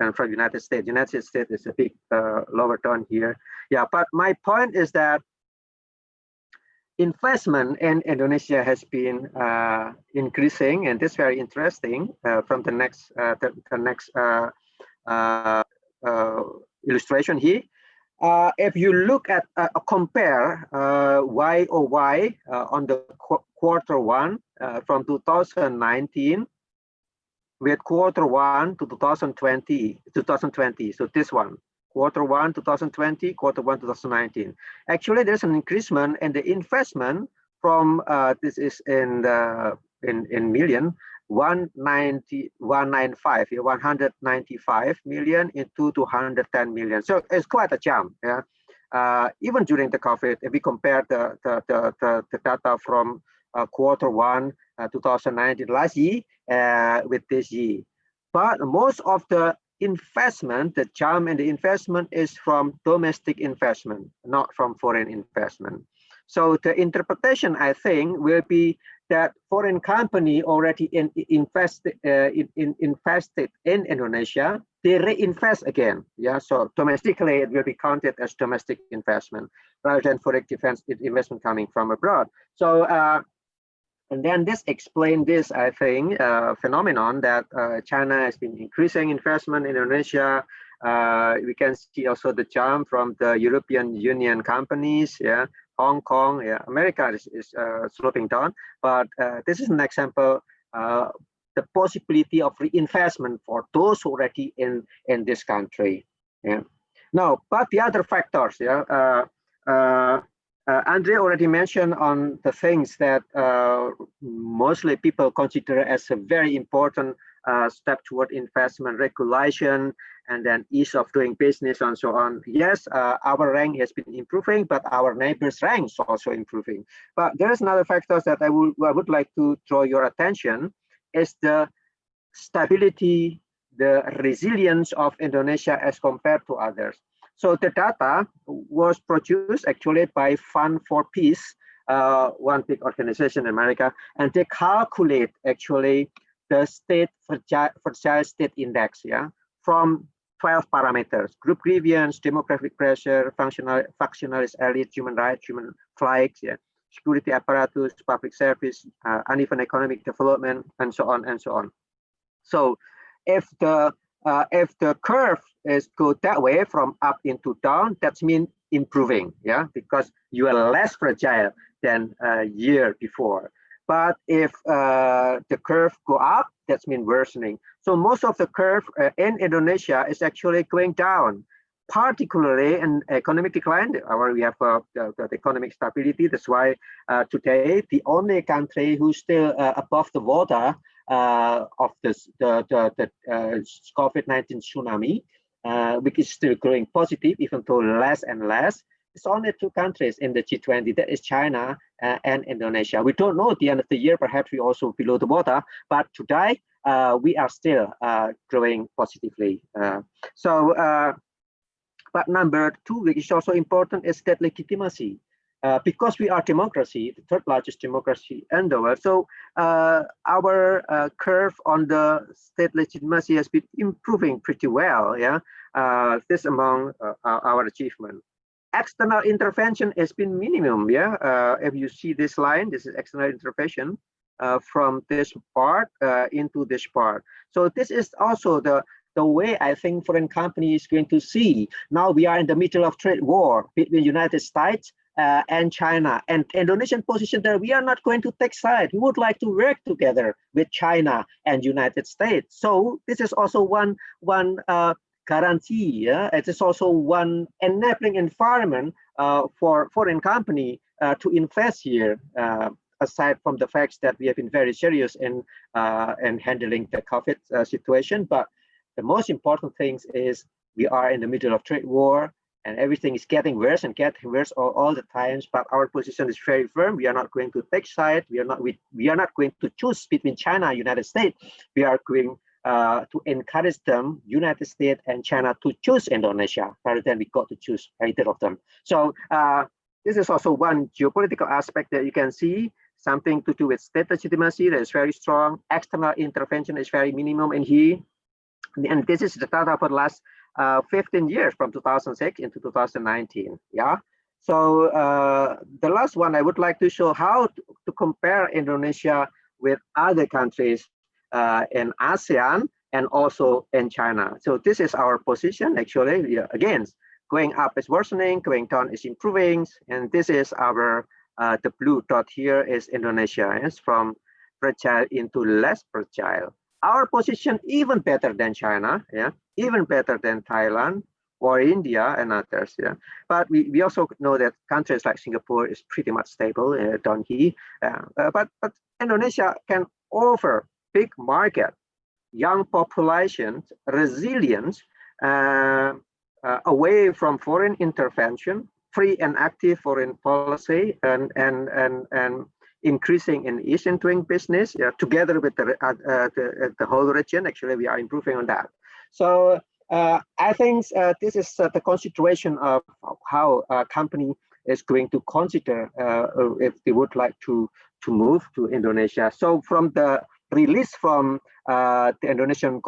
and from United States. United States is a big lower down here. Yeah, but my point is that investment in Indonesia has been increasing, and this is very interesting. From the next illustration here, if you look at compare YOY on the Q1 from 2019 with Q1 to 2020. So this one. Q1 2020, Q1 2019. Actually, there's an increasement in the investment from this is in million 195 million into 210 million. So it's quite a jump. Yeah, even during the COVID, if we compare the data from Q1 2019 last year with this year, but most of the investment, the jump in the investment is from domestic investment, not from foreign investment. So the interpretation, I think, will be that foreign company already invested in Indonesia, they reinvest again. Yeah, so domestically it will be counted as domestic investment rather than foreign investment coming from abroad. So and then this explains this, I think, phenomenon that China has been increasing investment in Indonesia. We can see also the jump from the European Union companies, yeah, Hong Kong, yeah, America is sloping down. But this is an example, the possibility of reinvestment for those already in this country. Yeah. Now, but the other factors, yeah. Andre already mentioned on the things that mostly people consider as a very important step toward investment regulation and then ease of doing business and so on. Yes, our rank has been improving, but our neighbors' rank is also improving. But there is another factor that I would like to draw your attention is the stability, the resilience of Indonesia as compared to others. So the data was produced actually by Fund for Peace, one big organization in America, and they calculate actually the state fragile state index, yeah, from 12 parameters: group grievance, demographic pressure, factionalist elite, human rights, human flags, yeah, security apparatus, public service, uneven economic development, and so on and so on. So if the curve is go that way from up into down, that means improving, yeah, because you are less fragile than a year before. But if the curve go up, that means worsening. So most of the curve in Indonesia is actually going down, particularly in economic decline. We have the economic stability. That's why today the only country who's still above the water of this the COVID-19 tsunami, which is still growing positive, even though less and less. It's only 2 countries in the G20, that is China and Indonesia. We don't know at the end of the year, perhaps we also below the water, but today we are still growing positively. But number 2, which is also important, is state legitimacy. Because we are democracy, the 3rd largest democracy in the world. So our curve on the state legitimacy has been improving pretty well. Yeah, this among our achievement. External intervention has been minimum. Yeah, if you see this line, this is external intervention from this part into this part. So this is also the way I think foreign companies is going to see. Now we are in the middle of trade war between United States and China, and Indonesian position that we are not going to take side. We would like to work together with China and United States. So this is also one guarantee. Yeah? It is also one enabling environment for foreign company to invest here. aside from the facts that we have been very serious in handling the COVID situation, but the most important thing is we are in the middle of trade war, and everything is getting worse and getting worse all the times. But our position is very firm. We are not going to take side. We are not going to choose between China and United States. We are going to encourage them, United States and China, to choose Indonesia rather than we got to choose either of them. So this is also one geopolitical aspect that you can see, something to do with state legitimacy that is very strong. External intervention is very minimum in here. And this is the data for the last 15 years from 2006 into 2019. Yeah. So the last one, I would like to show how to compare Indonesia with other countries in ASEAN and also in China. So this is our position actually. Yeah, again, going up is worsening, going down is improving, and this is our the blue dot here is Indonesia. It's from fragile into less fragile. Our position even better than China, yeah, even better than Thailand or India and others, yeah. But we also know that countries like Singapore is pretty much stable down here. But Indonesia can offer big market, young population, resilience, away from foreign intervention, free and active foreign policy, and increasing in Asian doing business, together with the whole region. Actually, we are improving on that. So I think this is the consideration of how a company is going to consider if they would like to move to Indonesia. So from the release from the Indonesian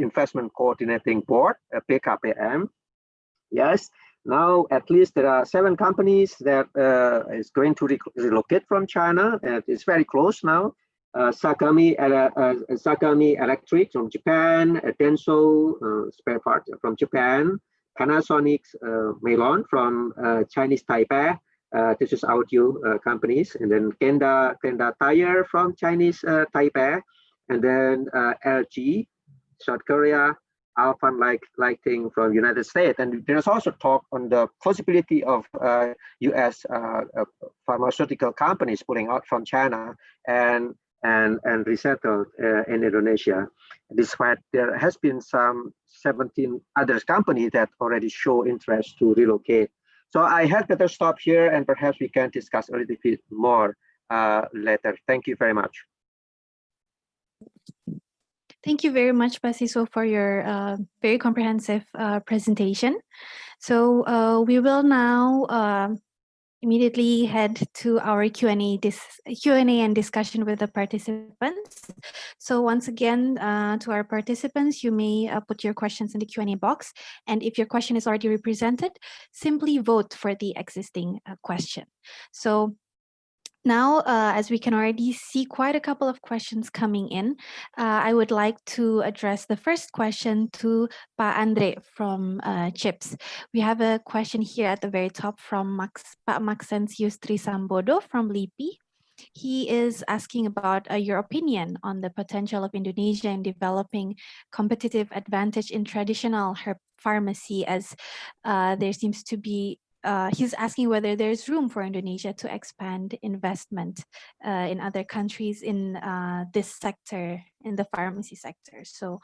Investment Coordinating Board, BKPM, yes, now at least there are 7 companies that is going to relocate from China. It's very close now. Sakami Electric from Japan, Denso spare part from Japan, Panasonic Melon from Chinese Taipei. This is audio companies, and then Kenda Tire from Chinese Taipei, and then LG, South Korea, Alphan Lighting from United States. And there's also talk on the possibility of U.S. pharmaceutical companies pulling out from China and resettled in Indonesia. Despite there has been some 17 other companies that already show interest to relocate. So I had better stop here, and perhaps we can discuss a little bit more later. Thank you very much. Thank you very much, Pasiso, for your very comprehensive presentation. So we will now immediately head to our Q&A and discussion with the participants. So once again, to our participants, you may put your questions in the Q&A box. And if your question is already represented, simply vote for the existing question. So now, as we can already see quite a couple of questions coming in, I would like to address the first question to Pa Andre from CHIPS. We have a question here at the very top from Pa Maxensius Trisambodo from LIPI. He is asking about your opinion on the potential of Indonesia in developing competitive advantage in traditional herb pharmacy, as there seems to be he's asking whether there's room for Indonesia to expand investment in other countries in this sector, in the pharmacy sector. So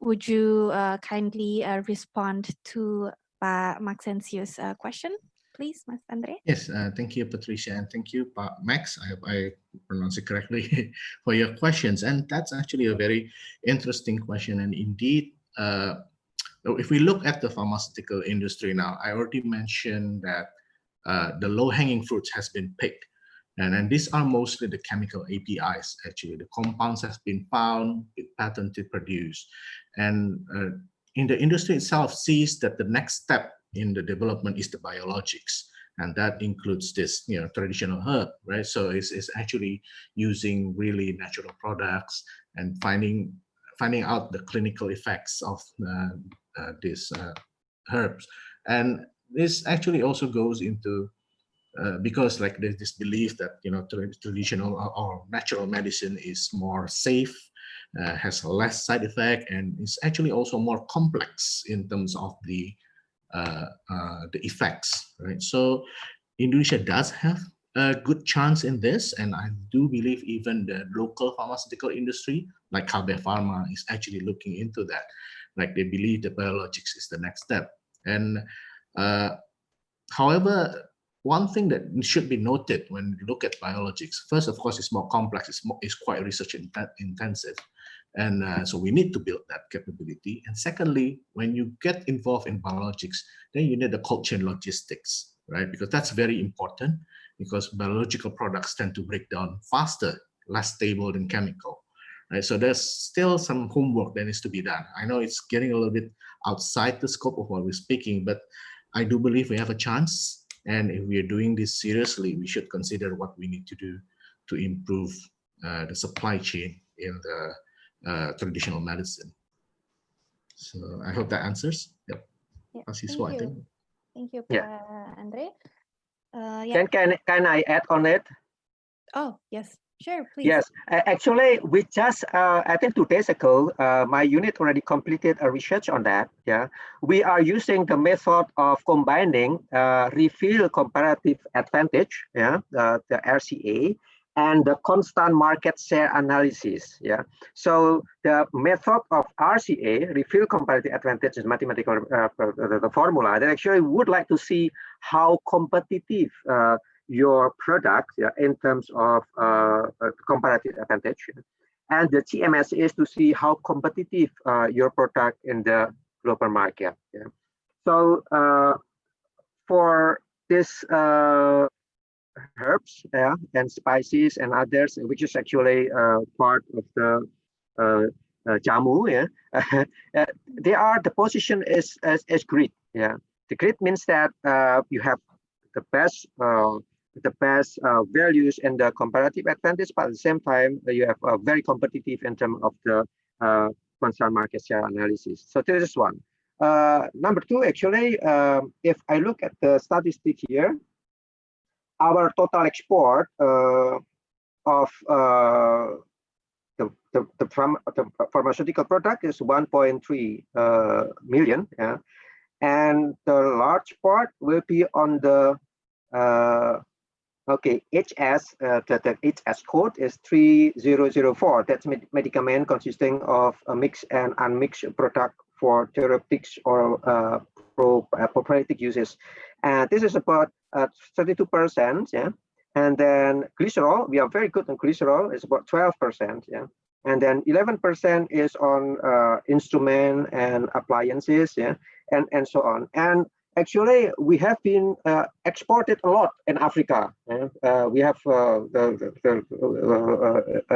would you kindly respond to Maxensius' question, please, Mas Andre? Yes, thank you, Patricia, and thank you, Max. I hope I pronounced it correctly for your questions. And that's actually a very interesting question. And indeed, if we look at the pharmaceutical industry now, I already mentioned that the low-hanging fruits has been picked. And these are mostly the chemical APIs, actually. The compounds have been found, patented, produced. And in the industry itself sees that the next step in the development is the biologics. And that includes this, traditional herb, right? So it's actually using really natural products and finding out the clinical effects of these herbs. And this actually also goes into because like there's this belief that traditional or natural medicine is more safe, has less side effect, and is actually also more complex in terms of the effects, right? So Indonesia does have a good chance in this, and I do believe even the local pharmaceutical industry, like Kalbe Pharma, is actually looking into that. Like they believe the biologics is the next step. And however, one thing that should be noted when you look at biologics, first, of course, it's more complex. It's quite research intensive. And so we need to build that capability. And secondly, when you get involved in biologics, then you need the cold chain logistics, right? Because that's very important, because biological products tend to break down faster, less stable than chemical, right? So there's still some homework that needs to be done. I know it's getting a little bit outside the scope of what we're speaking, but I do believe we have a chance. And if we are doing this seriously, we should consider what we need to do to improve the supply chain in the traditional medicine. So I hope that answers. Yep. Yeah, thank you, Yeah. Andre. Yeah. Can I add on it? Oh, yes, sure, please. Yes, actually, we just, I think 2 days ago, my unit already completed a research on that. Yeah, we are using the method of combining reveal comparative advantage, yeah, the RCA, and the constant market share analysis. Yeah, so the method of RCA, reveal comparative advantage, is mathematical the formula that actually would like to see how competitive your product, yeah, in terms of comparative advantage, and the TMS is to see how competitive your product in the global market. Yeah. So for this herbs, yeah, and spices and others, which is actually part of the jamu, yeah, the position is grid. Yeah, the grid means that you have the best values and the comparative advantage, but at the same time you have very competitive in terms of the constant market share analysis. So this is one. Number two, actually, if I look at the statistic here, our total export of the pharmaceutical product is 1.3 million, yeah, and the large part will be on the okay, HS, the HS code is 3004. That's medicament consisting of a mixed and unmixed product for therapeutics or prophylactic uses. And this is about 32%, yeah. And then glycerol, we are very good on glycerol, it's about 12%, yeah. And then 11% is on instrument and appliances, yeah, and so on. And actually, we have been exported a lot in Africa. We have the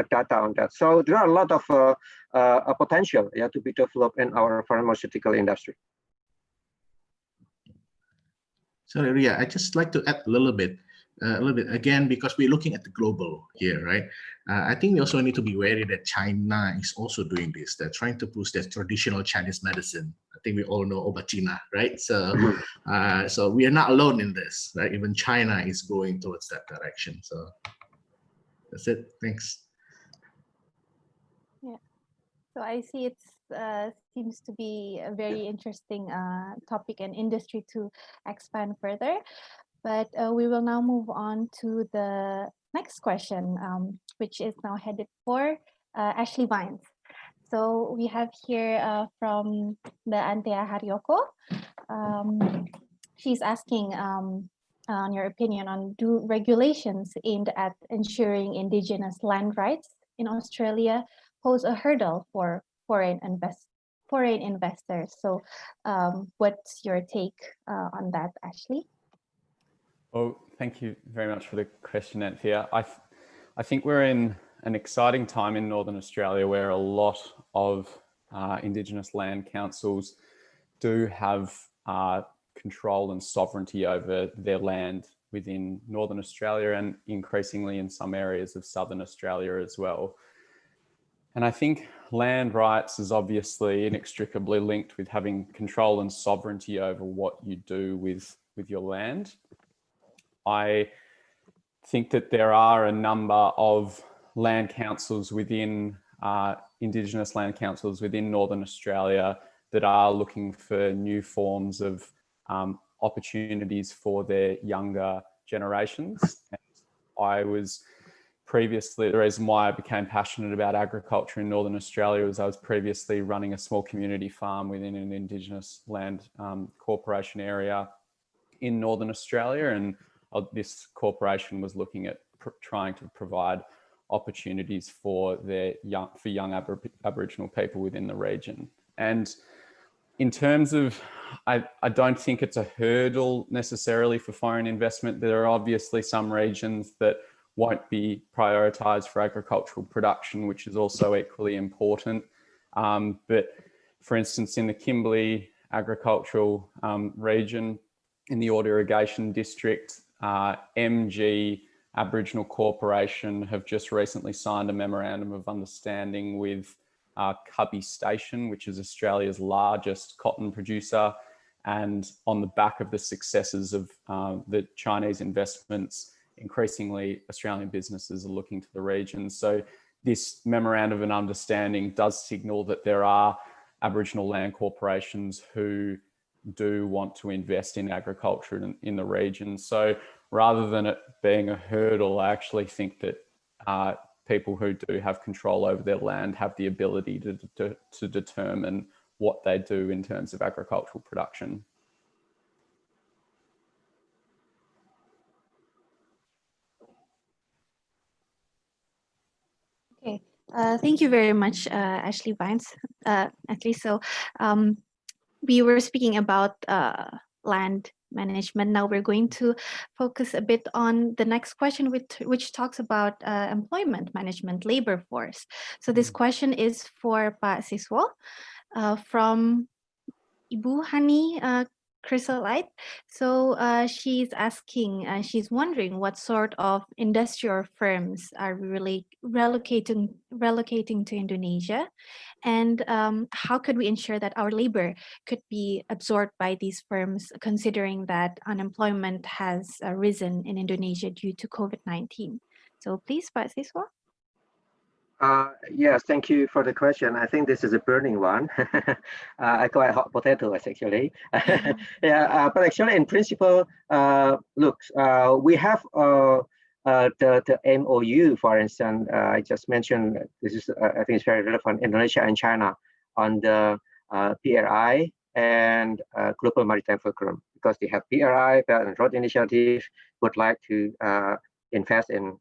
data on that. So there are a lot of potential, yeah, to be developed in our pharmaceutical industry. So Ria, I just like to add a little bit again, because we're looking at the global here, right? I think we also need to be wary that China is also doing this. They're trying to push their traditional Chinese medicine. I think we all know Obat Cina, right? So, so we are not alone in this, right? Even China is going towards that direction. So that's it. Thanks. Yeah. So I see it seems to be a very interesting topic and industry to expand further. But we will now move on to the next question, which is now headed for Ashley Vines. So we have here from the Antea Haryoko. She's asking on your opinion on, do regulations aimed at ensuring Indigenous land rights in Australia pose a hurdle for foreign investors? So what's your take on that, Ashley? Well, thank you very much for the question, Anthea. I think we're in an exciting time in Northern Australia where a lot of Indigenous land councils do have control and sovereignty over their land within Northern Australia and increasingly in some areas of Southern Australia as well. And I think land rights is obviously inextricably linked with having control and sovereignty over what you do with your land. I think that there are a number of land councils within Indigenous land councils within Northern Australia that are looking for new forms of opportunities for their younger generations. And I was previously, the reason why I became passionate about agriculture in Northern Australia was I was previously running a small community farm within an Indigenous land corporation area in Northern Australia. And this corporation was looking at trying to provide opportunities for young Aboriginal people within the region. And in terms of, I don't think it's a hurdle necessarily for foreign investment. There are obviously some regions that won't be prioritised for agricultural production, which is also equally important. But for instance, in the Kimberley agricultural region, in the Ord Irrigation District, MG Aboriginal Corporation have just recently signed a memorandum of understanding with Cubby Station, which is Australia's largest cotton producer. And on the back of the successes of the Chinese investments, increasingly Australian businesses are looking to the region. So this memorandum of understanding does signal that there are Aboriginal land corporations who do want to invest in agriculture in the region. So rather than it being a hurdle, I actually think that people who do have control over their land have the ability to determine what they do in terms of agricultural production. Okay, thank you very much, Ashley Vines. At least so, we were speaking about land management. Now we're going to focus a bit on the next question, which talks about employment management, labor force. So this question is for Pak Siswo from Ibu Hani Chrysolite. So she's asking, she's wondering what sort of industrial firms are really relocating to Indonesia, and how could we ensure that our labor could be absorbed by these firms, considering that unemployment has risen in Indonesia due to COVID-19. So please, Pak Siswa. Yes, thank you for the question. I think this is a burning one. I call it hot potatoes, actually. Yeah, but actually, in principle, look, we have the MOU, for instance. I just mentioned this is, I think it's very relevant. Indonesia and China on the PRI and Global Maritime Fulcrum, because they have PRI, Belt and Road Initiative, would like to invest in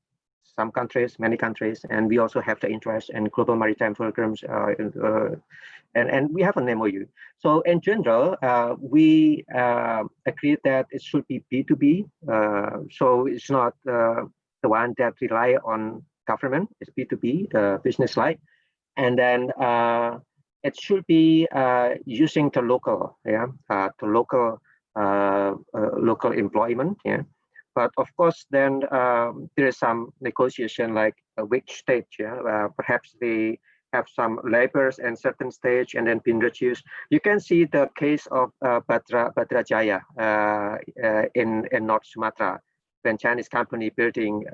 some countries, many countries, and we also have the interest in Global Maritime Fulcrums, and we have an MOU. So in general, we agreed that it should be B2B, so it's not the one that rely on government, it's B2B, business-like, and then it should be using the local, the local employment, But of course, then there is some negotiation, like which stage, perhaps they have some laborers in certain stage and then been reduced. You can see the case of Batra Jaya in North Sumatra, when Chinese company building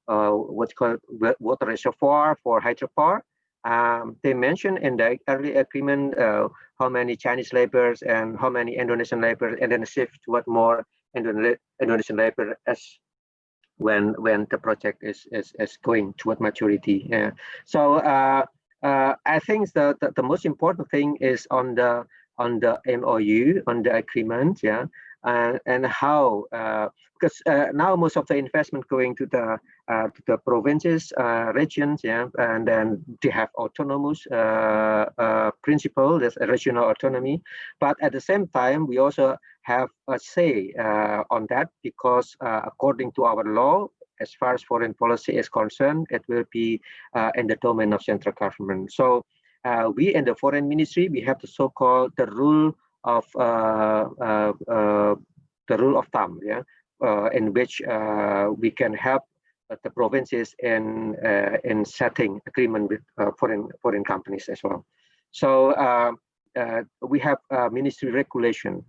what's called water reservoir for hydropower. They mentioned in the early agreement how many Chinese laborers and how many Indonesian laborers, and then shift toward more Indonesian labor as when the project is going toward maturity. So I think the most important thing is on the MOU, on the agreement, and how, because now most of the investment going to the provinces, regions, and then they have autonomous principle, there's a regional autonomy, but at the same time we also have a say on that, because according to our law, as far as foreign policy is concerned, it will be in the domain of central government. So we in the foreign ministry, we have the so-called the rule of thumb, in which we can help the provinces in setting agreement with foreign companies as well. So we have ministry regulation,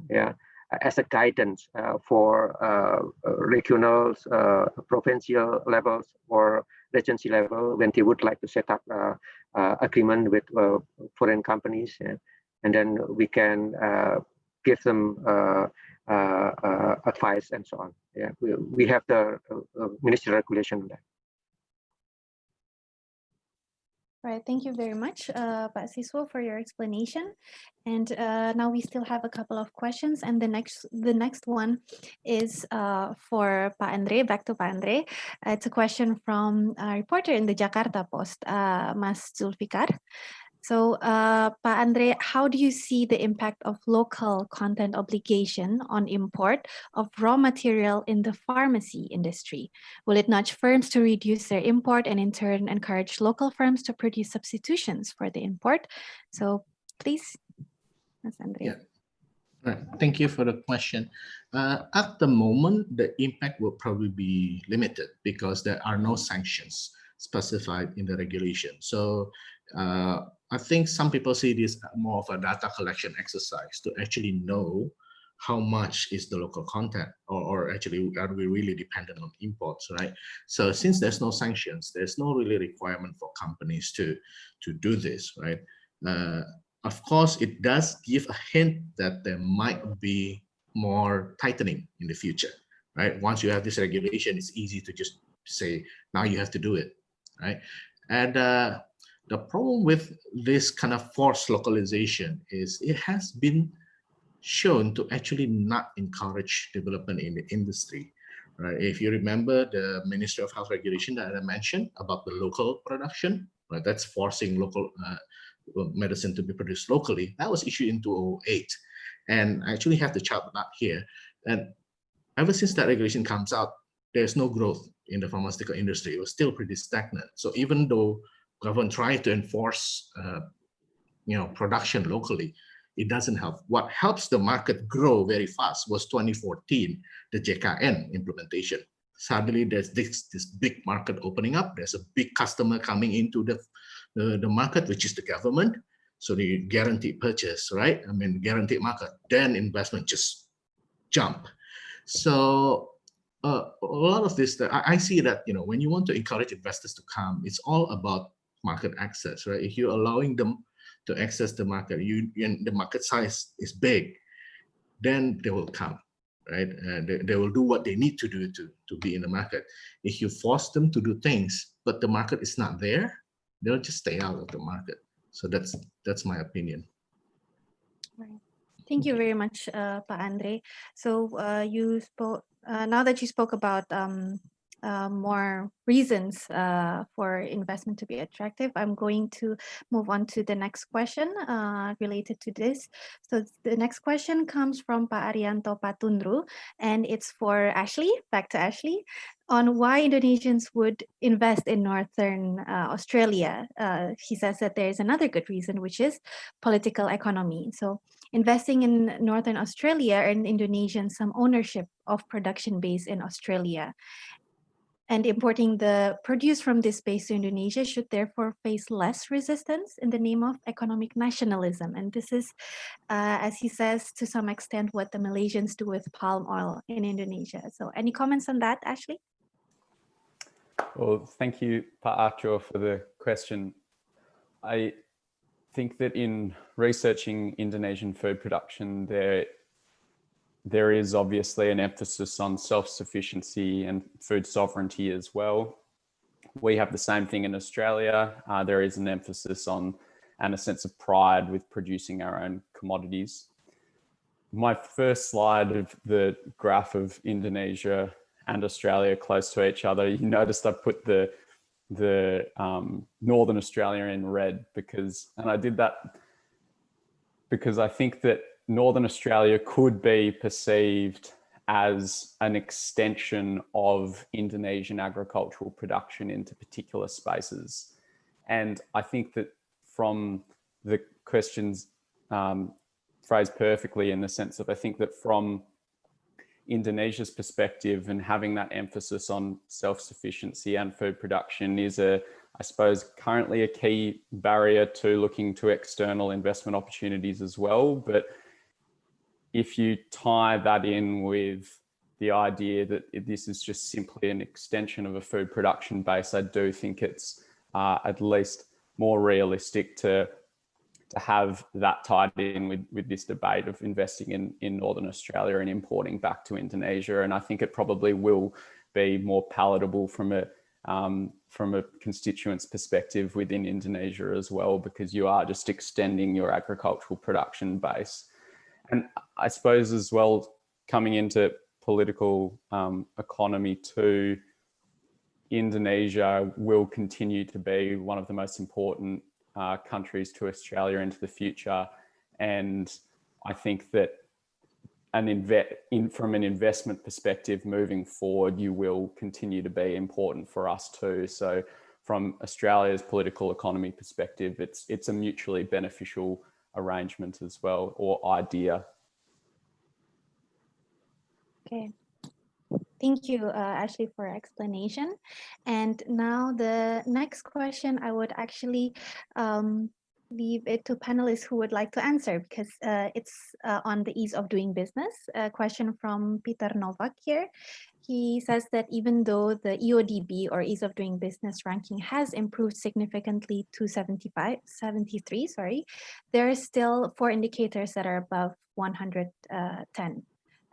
as a guidance for regional, provincial levels or regency level when they would like to set up agreement with foreign companies, and then we can give them advice and so on. Yeah, we have the ministry regulation on that. Right, thank you very much, Pak Siswo, for your explanation. And now we still have a couple of questions, and the next one is for Pak Andre. Back to Pak Andre. It's a question from a reporter in the Jakarta Post, Mas Zulfikar. So, Pak Andre, how do you see the impact of local content obligation on import of raw material in the pharmacy industry? Will it nudge firms to reduce their import and in turn encourage local firms to produce substitutions for the import? So, please, Mas Andre. Yeah. Right. Thank you for the question. At the moment, the impact will probably be limited because there are no sanctions specified in the regulation. So I think some people see this more of a data collection exercise to actually know how much is the local content, or actually are we really dependent on imports, right? So since there's no sanctions, there's no really requirement for companies to do this, right? Of course, it does give a hint that there might be more tightening in the future, right? Once you have this regulation, it's easy to just say, now you have to do it, right? And the problem with this kind of forced localization is it has been shown to actually not encourage development in the industry, right? If you remember the Ministry of Health regulation that I mentioned about the local production, right? That's forcing local medicine to be produced locally. That was issued in 2008. And I actually have the chart up here. And ever since that regulation comes out, there's no growth in the pharmaceutical industry. It was still pretty stagnant. So even though government tried to enforce production locally, it doesn't help. What helps the market grow very fast was 2014, the JKN implementation. Suddenly there's this big market opening up. There's a big customer coming into the market, which is the government. So the guaranteed purchase, right? I mean, guaranteed market, then investment just jump. So a lot of this, I see that, when you want to encourage investors to come, it's all about market access, right? If you're allowing them to access the market, and the market size is big, then they will come, right? And they will do what they need to do to be in the market. If you force them to do things, but the market is not there, they'll just stay out of the market. So that's my opinion. Right. Thank you very much, Pak Andre. So you spoke, now that you spoke about more reasons for investment to be attractive, I'm going to move on to the next question related to this. So the next question comes from Pak Arianto Patundru, and it's for Ashley, back to Ashley, on why Indonesians would invest in Northern Australia. He says that there is another good reason, which is political economy. So investing in Northern Australia earned Indonesians some ownership of production base in Australia. And importing the produce from this base to Indonesia should therefore face less resistance in the name of economic nationalism. And this is, as he says, to some extent what the Malaysians do with palm oil in Indonesia. So any comments on that, Ashley? Well, thank you, Pak Archo, for the question. I think that in researching Indonesian food production, there is obviously an emphasis on self-sufficiency and food sovereignty as well. We have the same thing in Australia. There is an emphasis on and a sense of pride with producing our own commodities. My first slide of the graph of Indonesia and Australia close to each other, you noticed I put the Northern Australia in red and I did that because I think that Northern Australia could be perceived as an extension of Indonesian agricultural production into particular spaces. And I think that from the questions phrased perfectly in the sense of, I think that from Indonesia's perspective and having that emphasis on self-sufficiency and food production is I suppose, currently a key barrier to looking to external investment opportunities as well. But if you tie that in with the idea that this is just simply an extension of a food production base, I do think it's at least more realistic to to have that tied in with this debate of investing in Northern Australia and importing back to Indonesia. And I think it probably will be more palatable from a constituents perspective within Indonesia as well, because you are just extending your agricultural production base. And I suppose as well, coming into political economy too, Indonesia will continue to be one of the most important countries to Australia into the future. And I think that from an investment perspective moving forward, you will continue to be important for us too. So from Australia's political economy perspective, it's a mutually beneficial arrangement as well, or idea. Okay. Thank you, Ashley, for explanation. And now the next question, I would actually leave it to panelists who would like to answer, because it's on the ease of doing business. A question from Peter Novak here. He says that even though the EODB, or ease of doing business ranking, has improved significantly to 73, there are still 4 indicators that are above 110.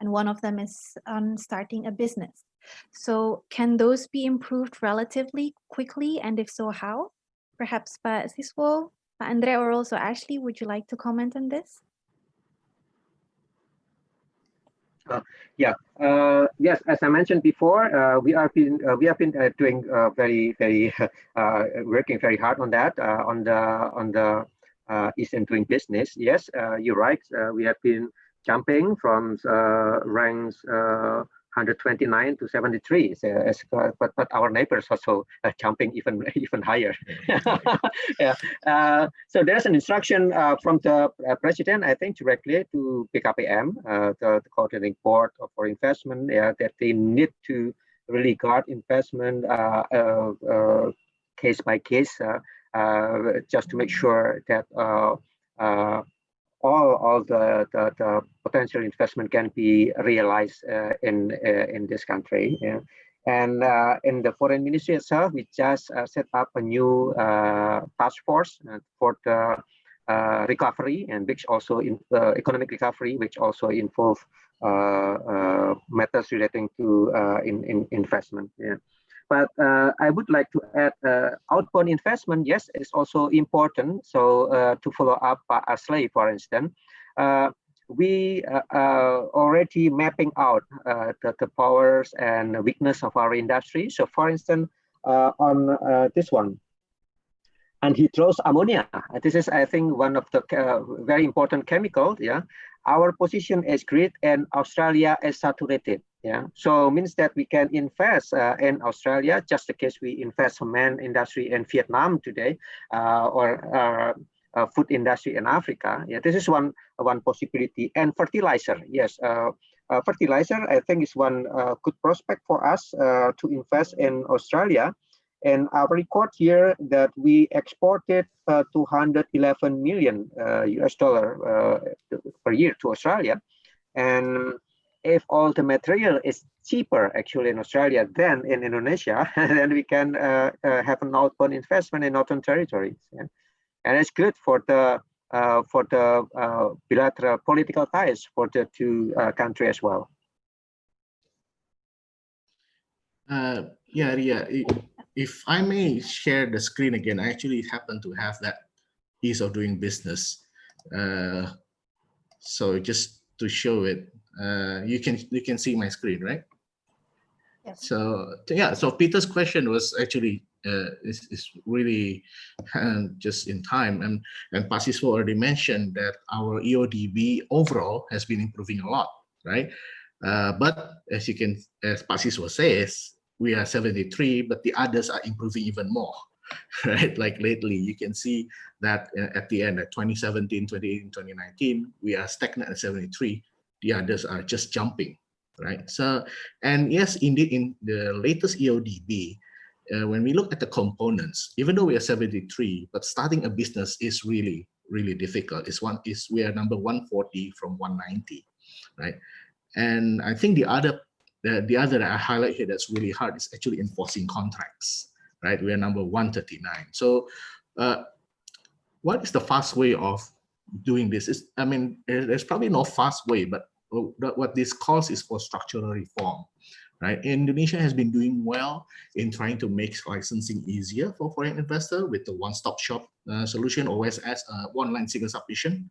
And one of them is on starting a business. So can those be improved relatively quickly? And if so, how? Perhaps Pak Siswo, Pak Andre, or also Ashley, would you like to comment on this? Yes, as I mentioned before, we have been doing working very hard on that on the ease in doing business. Yes, you're right. We have been jumping from ranks 129 to 73. But our neighbors also jumping even higher. Yeah. So there's an instruction from the president, I think, directly to BKPM, the coordinating board for investment, that they need to really guard investment case by case, just to make sure that all the potential investment can be realized in this country. Yeah. And in the foreign ministry itself, we just set up a new task force for the recovery, and which also in economic recovery, which also involve matters relating to investment. Yeah. But I would like to add outbound investment, yes, is also important. So to follow up Ashley, for instance, we are already mapping out the powers and weakness of our industry. So for instance, on this one, anhydrous ammonia. This is, I think, one of the very important chemicals. Yeah, our position is great, and Australia is saturated. Yeah, so means that we can invest in Australia, just in case we invest cement industry in Vietnam today, or food industry in Africa. Yeah, this is one possibility. And fertilizer, yes, fertilizer, I think, is one good prospect for us to invest in Australia. And our record here that we exported 211 million US dollar per year to Australia. And if all the material is cheaper actually in Australia than in Indonesia, then we can have an outbound investment in Northern Territories. Yeah? And it's good for the bilateral political ties for the two countries as well. If I may share the screen again, I actually happen to have that ease of doing business. So just to show it, you can see my screen, right? Yes. So yeah, so Peter's question was actually is really just in time, and Pak Siswo already mentioned that our EODB overall has been improving a lot, right? But as Pak Siswo says, we are 73, but the others are improving even more, right? Like lately, you can see that at the end, at 2017, 2018, 2019, we are stagnant at 73. The others are just jumping, right? So, and yes, indeed, in the latest EODB, when we look at the components, even though we are 73, but starting a business is really, really difficult. We are number 140 from 190, right? And I think the other that I highlight here that's really hard is actually enforcing contracts, right? We are number 139. So what is the fast way of doing this? I mean, there's probably no fast way, but what this calls is for structural reform, right? Indonesia has been doing well in trying to make licensing easier for foreign investor with the one-stop shop solution, OSS, one-line single submission,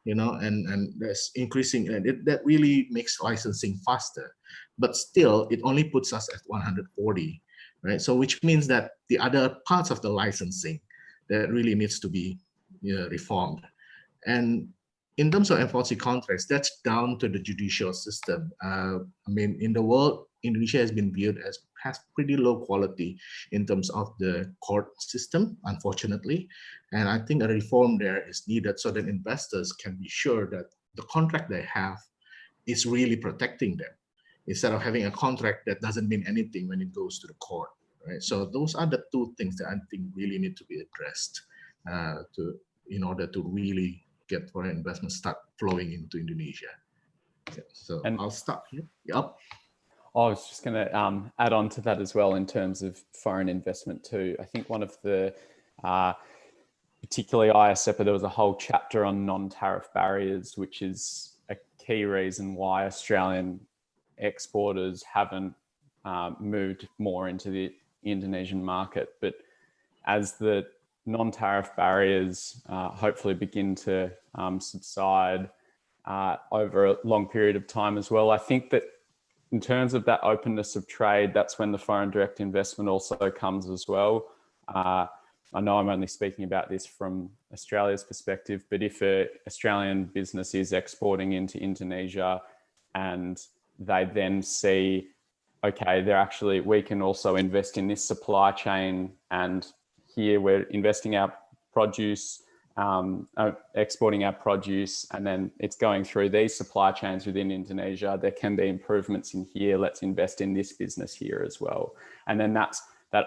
and that's increasing, and that really makes licensing faster. But still, it only puts us at 140, right? So which means that the other parts of the licensing that really needs to be reformed. And in terms of enforcing contracts, that's down to the judicial system. I mean, in the world, Indonesia has been viewed as has pretty low quality in terms of the court system, unfortunately. And I think a reform there is needed so that investors can be sure that the contract they have is really protecting them, instead of having a contract that doesn't mean anything when it goes to the court, right? So those are the two things that I think really need to be addressed in order to really get foreign investment start flowing into Indonesia. Okay, so I'll stop here. Yep. I was just going to add on to that as well in terms of foreign investment too. I think one of the, particularly ISEPA, there was a whole chapter on non-tariff barriers, which is a key reason why Australian exporters haven't moved more into the Indonesian market. But as the non-tariff barriers hopefully begin to subside over a long period of time as well, I think that in terms of that openness of trade, that's when the foreign direct investment also comes as well. I know I'm only speaking about this from Australia's perspective, but if an Australian business is exporting into Indonesia and they then see, okay, we can also invest in this supply chain, and here we're investing our produce, exporting our produce, and then it's going through these supply chains within Indonesia. There can be improvements in here. Let's invest in this business here as well. And then that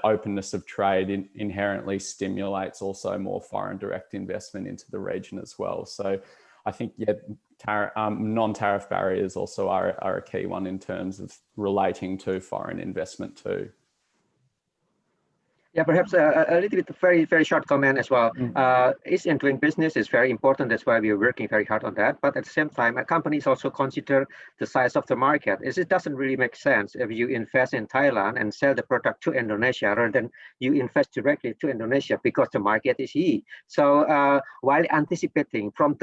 openness of trade inherently stimulates also more foreign direct investment into the region as well. So I think, non-tariff barriers also are a key one in terms of relating to foreign investment too. Yeah, perhaps a little bit, very, very short comment as well. Ease in doing business is very important. That's why we're working very hard on that. But at the same time, companies also consider the size of the market. It doesn't really make sense if you invest in Thailand and sell the product to Indonesia rather than you invest directly to Indonesia, because the market is here. So while anticipating from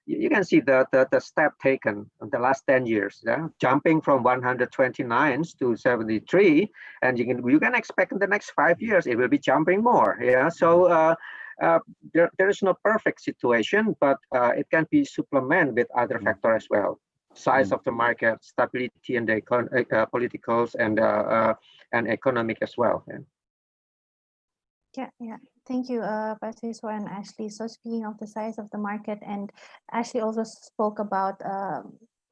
you can see the step taken in the last 10 years, jumping from 129 to 73, and you can expect in the next 5 years it will be jumping more. So there is no perfect situation, but it can be supplemented with other factors as well: size of the market, stability, and the politicals and economic as well. Yeah. Thank you, Pak Siswa and Ashley. So speaking of the size of the market, and Ashley also spoke about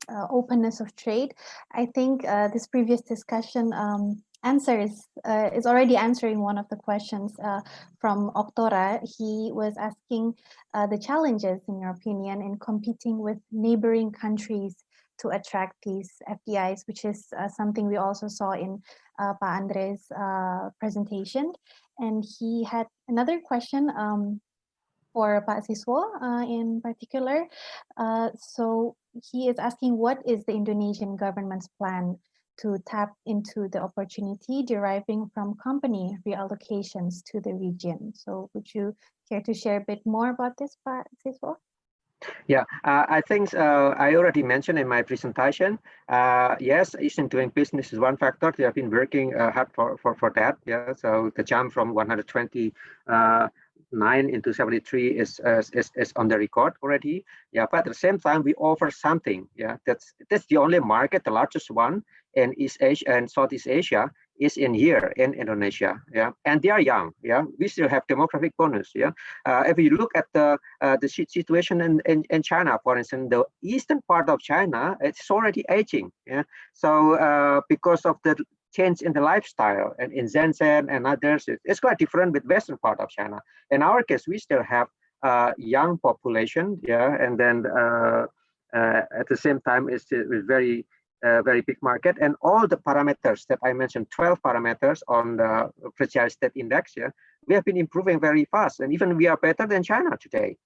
openness of trade, I think this previous discussion is already answering one of the questions from Oktora. He was asking the challenges, in your opinion, in competing with neighboring countries to attract these FDIs, which is something we also saw in Pak Andre's presentation. And he had another question for Pak Siswa in particular. So he is asking, what is the Indonesian government's plan to tap into the opportunity deriving from company reallocations to the region? So would you care to share a bit more about this, Pak Siswa? Yeah, I think I already mentioned in my presentation. Yes, ease in doing business is one factor. They have been working hard for that. Yeah, so the jump from 129 into 73 is on the record already. Yeah, but at the same time we offer something. Yeah, that's the only market, the largest one in East Asia and Southeast Asia is in here in Indonesia. Yeah, and they are young. Yeah, we still have demographic bonus. Yeah, if you look at the situation in China, for instance, the eastern part of China, it's already aging. Yeah, so because of the change in the lifestyle, and in Shenzhen and others, it's quite different with western part of China. In our case, we still have young population. Yeah, and then at the same time, it's very very big market, and all the parameters that I mentioned, 12 parameters on the fragile state index, yeah, we have been improving very fast, and even we are better than China today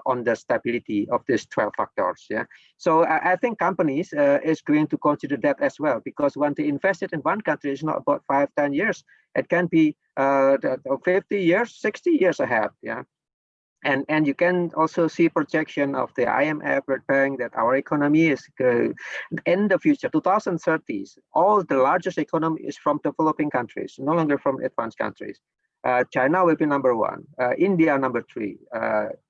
on the stability of these 12 factors. Yeah, so I think companies is going to consider that as well, because when they invested in one country, it's not about 5-10 years. It can be 50 years, 60 years ahead. Yeah. And you can also see projection of the IMF World Bank that our economy is in the future, 2030s, all the largest economy is from developing countries, no longer from advanced countries. China will be number 1, India number 3,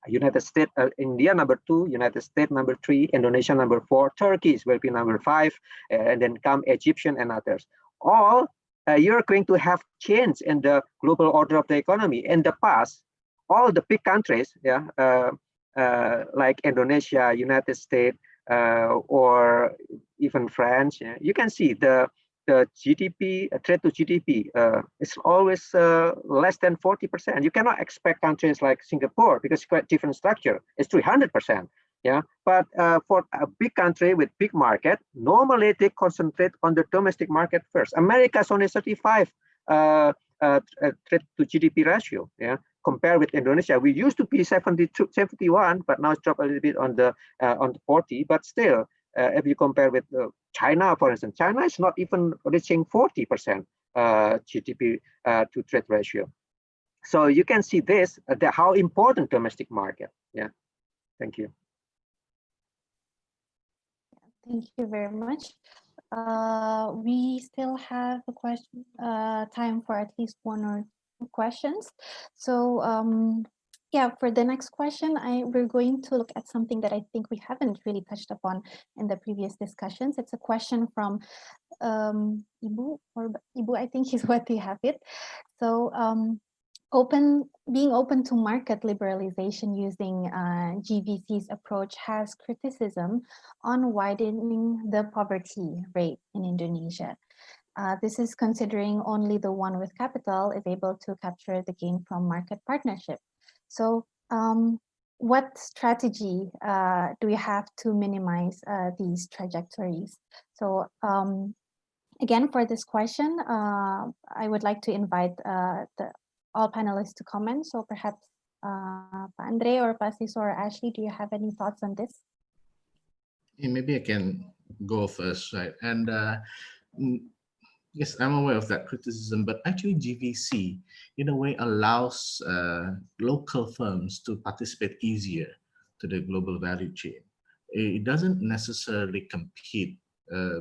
United States, India number 2, United States number 3, Indonesia number 4, Turkey will be number 5, and then come Egyptian and others. All you're going to have change in the global order of the economy. In the past, all the big countries, yeah, like Indonesia, United States, or even France, yeah, you can see the GDP, trade to GDP, is always less than 40%. You cannot expect countries like Singapore, because it's quite different structure. It's 300%. Yeah, but for a big country with big market, normally they concentrate on the domestic market first. America is only 35 trade to GDP ratio. Yeah. Compared with Indonesia, we used to be 72, 71, but now it's dropped a little bit on the 40. But still, if you compare with China, for instance, China is not even reaching 40% GDP to trade ratio. So you can see this, how important domestic market. Yeah, thank you. Thank you very much. We still have a question, time for at least 1 or 2 questions. So yeah, for the next question, we're going to look at something that I think we haven't really touched upon in the previous discussions. It's a question from Ibu, or Ibu, I think is what they have it. So being open to market liberalization using GVC's approach has criticism on widening the poverty rate in Indonesia. This is considering only the one with capital is able to capture the gain from market partnership. So what strategy do we have to minimize these trajectories? So again, for this question, I would like to invite all panelists to comment. So perhaps Pak Andre or Pak Siso or Ashley, do you have any thoughts on this? Yeah, maybe I can go first, right? And yes, I'm aware of that criticism, but actually GVC in a way allows local firms to participate easier to the global value chain. It doesn't necessarily compete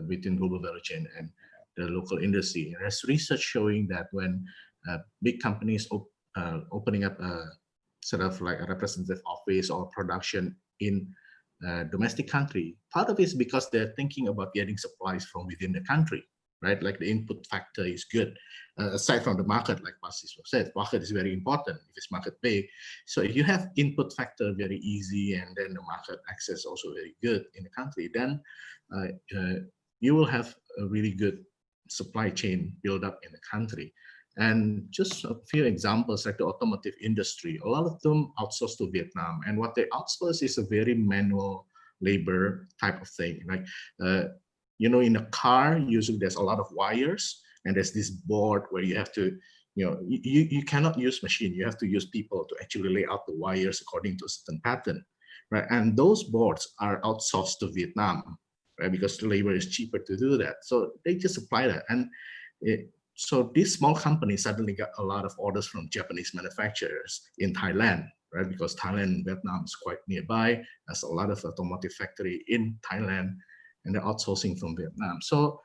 between global value chain and the local industry. There's research showing that when big companies opening up a sort of like a representative office or production in domestic country, part of it is because they're thinking about getting supplies from within the country, right? Like the input factor is good. Aside from the market, like Pasis said, market is very important if it's market big. So if you have input factor very easy and then the market access also very good in the country, then you will have a really good supply chain build up in the country. And just a few examples, like the automotive industry, a lot of them outsource to Vietnam, and what they outsource is a very manual labor type of thing. Like, you know, in a car, usually there's a lot of wires, and there's this board where you have to, you know, you cannot use machine. You have to use people to actually lay out the wires according to a certain pattern, right? And those boards are outsourced to Vietnam, right? Because the labor is cheaper to do that. So they just supply that. And so these small companies suddenly got a lot of orders from Japanese manufacturers in Thailand, right? Because Thailand and Vietnam is quite nearby. There's a lot of automotive factory in Thailand, and they're outsourcing from Vietnam. So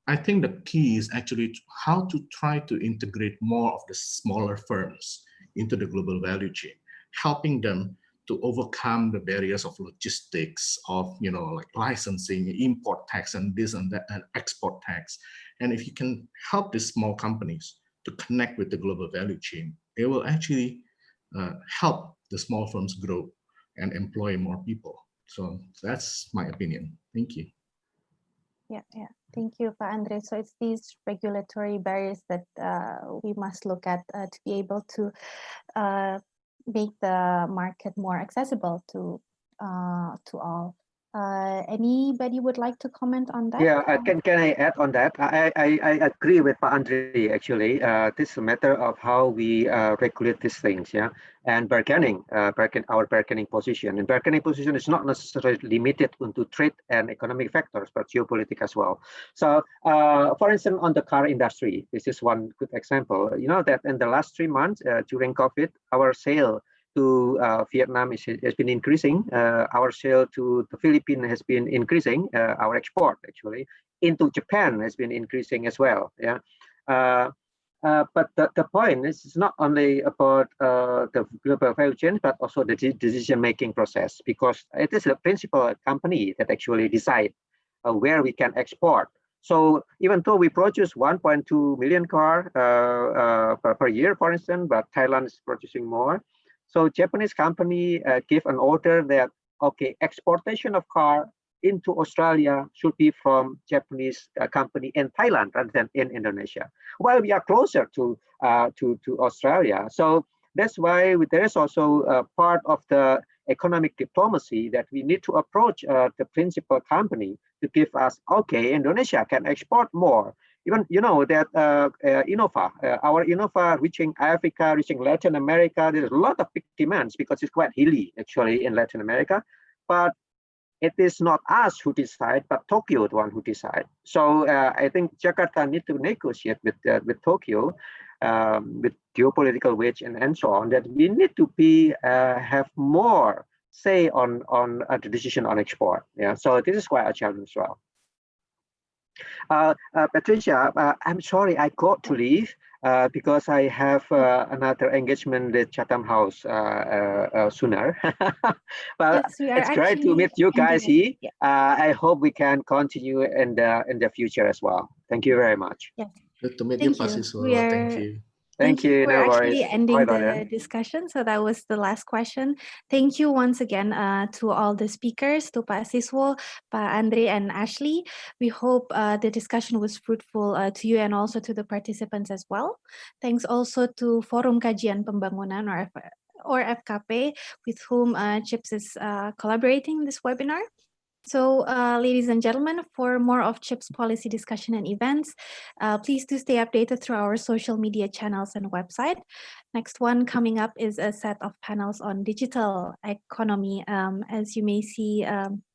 I think the key is actually how to try to integrate more of the smaller firms into the global value chain, helping them to overcome the barriers of logistics, of, you know, like licensing, import tax, and this and that, and export tax. And if you can help these small companies to connect with the global value chain, it will actually help the small firms grow and employ more people. So that's my opinion. Thank you. Yeah. Thank you, Pak Andre. So it's these regulatory barriers that we must look at to be able to make the market more accessible to all. Anybody would like to comment on that? Yeah, can I add on that? I agree with Pak Andre actually. This is a matter of how we regulate these things, yeah, and bargaining, our bargaining position. And bargaining position is not necessarily limited to trade and economic factors, but geopolitical as well. So, for instance, on the car industry, this is one good example. You know that in the last 3 months during COVID, our sale to Vietnam has been increasing. Our sale to the Philippines has been increasing. Our export actually into Japan has been increasing as well. Yeah. But the point is it's not only about the global value chain, but also the decision-making process, because it is the principal company that actually decide where we can export. So even though we produce 1.2 million car per year, for instance, but Thailand is producing more. So Japanese company give an order that, okay, exportation of car into Australia should be from Japanese company in Thailand rather than in Indonesia. While we are closer to Australia. So that's why there is also a part of the economic diplomacy that we need to approach the principal company to give us, okay, Indonesia can export more. Even, you know, that Innova, our Innova reaching Africa, reaching Latin America, there's a lot of big demands because it's quite hilly actually in Latin America. But it is not us who decide, but Tokyo the one who decide. So I think Jakarta need to negotiate with Tokyo, with geopolitical wedge and so on, that we need to be have more say on the decision on export. Yeah, so this is quite a challenge as well. Patricia, I'm sorry I got to leave because I have another engagement with Chatham House sooner. But yes, we are it's great to meet you guys here. Yeah. I hope we can continue in the future as well. Thank you very much. Yes. Good to meet Thank you, you. Pacífico. We are, Thank you. Thank you. We're No actually worries. ending Bye, the discussion. So that was the last question. Thank you once again to all the speakers, to Pak Siswo, Pak Andre, and Ashley. We hope the discussion was fruitful to you and also to the participants as well. Thanks also to Forum Kajian Pembangunan or FKP, with whom CHIPS is collaborating this webinar. So, ladies and gentlemen, for more of CHIPS policy discussion and events, please do stay updated through our social media channels and website. Next one coming up is a set of panels on digital economy. As you may see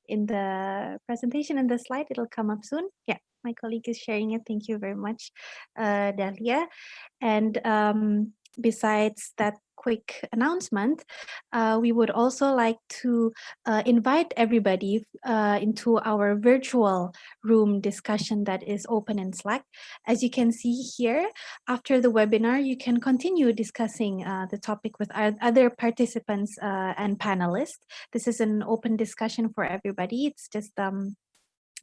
in the presentation in the slide, it'll come up soon. Yeah, my colleague is sharing it. Thank you very much, Dahlia. And besides that quick announcement, we would also like to invite everybody into our virtual room discussion that is open in Slack. As you can see here, after the webinar, you can continue discussing the topic with other participants and panelists. This is an open discussion for everybody. It's just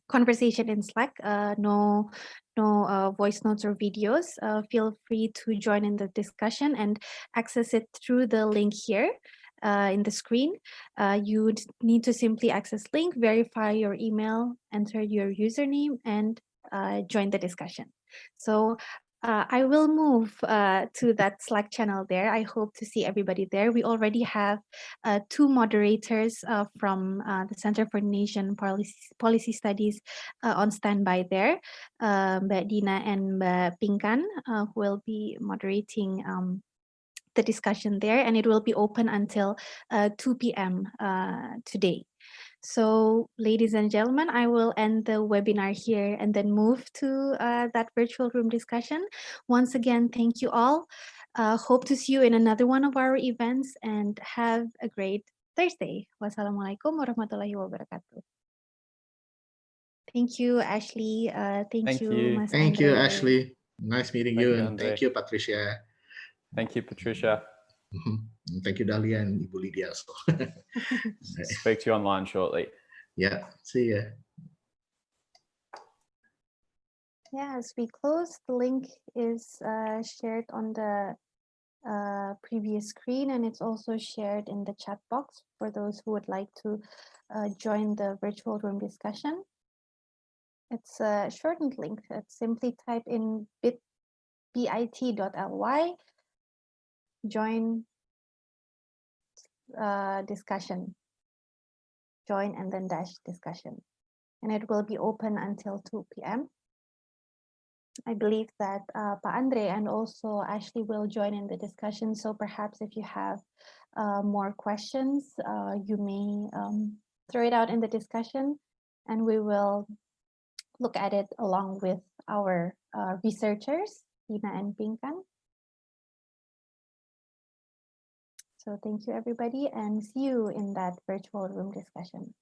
conversation in Slack, no voice notes or videos. Feel free to join in the discussion and access it through the link here in the screen. You need to simply access link, verify your email, enter your username, and join the discussion. So I will move to that Slack channel there. I hope to see everybody there. We already have 2 moderators from the Center for Indonesian Policy Studies on standby there, Mbak Dina and Mbak Pinkan, who will be moderating the discussion there, and it will be open until 2 p.m. Today. So, ladies and gentlemen, I will end the webinar here and then move to that virtual room discussion. Once again, thank you all. Hope to see you in another one of our events, and have a great Thursday. Wassalamualaikum warahmatullahi wabarakatuh. Thank you, Ashley. Thank you, Mas Thank you, Andre. Ashley. Nice meeting you, and thank you, Patricia. Thank you, Patricia. Thank you, Dahlia and Ibu Lydia also. Speak to you online shortly. Yeah, see ya. Yeah, as we close, the link is shared on the previous screen, and it's also shared in the chat box for those who would like to join the virtual room discussion. It's a shortened link. Simply type in bit.ly, join discussion. join and then dash discussion. And it will be open until 2 p.m. I believe that Pa Andre and also Ashley will join in the discussion. So perhaps if you have more questions, you may throw it out in the discussion and we will look at it along with our researchers, Tina and Pinkan. So thank you everybody and see you in that virtual room discussion.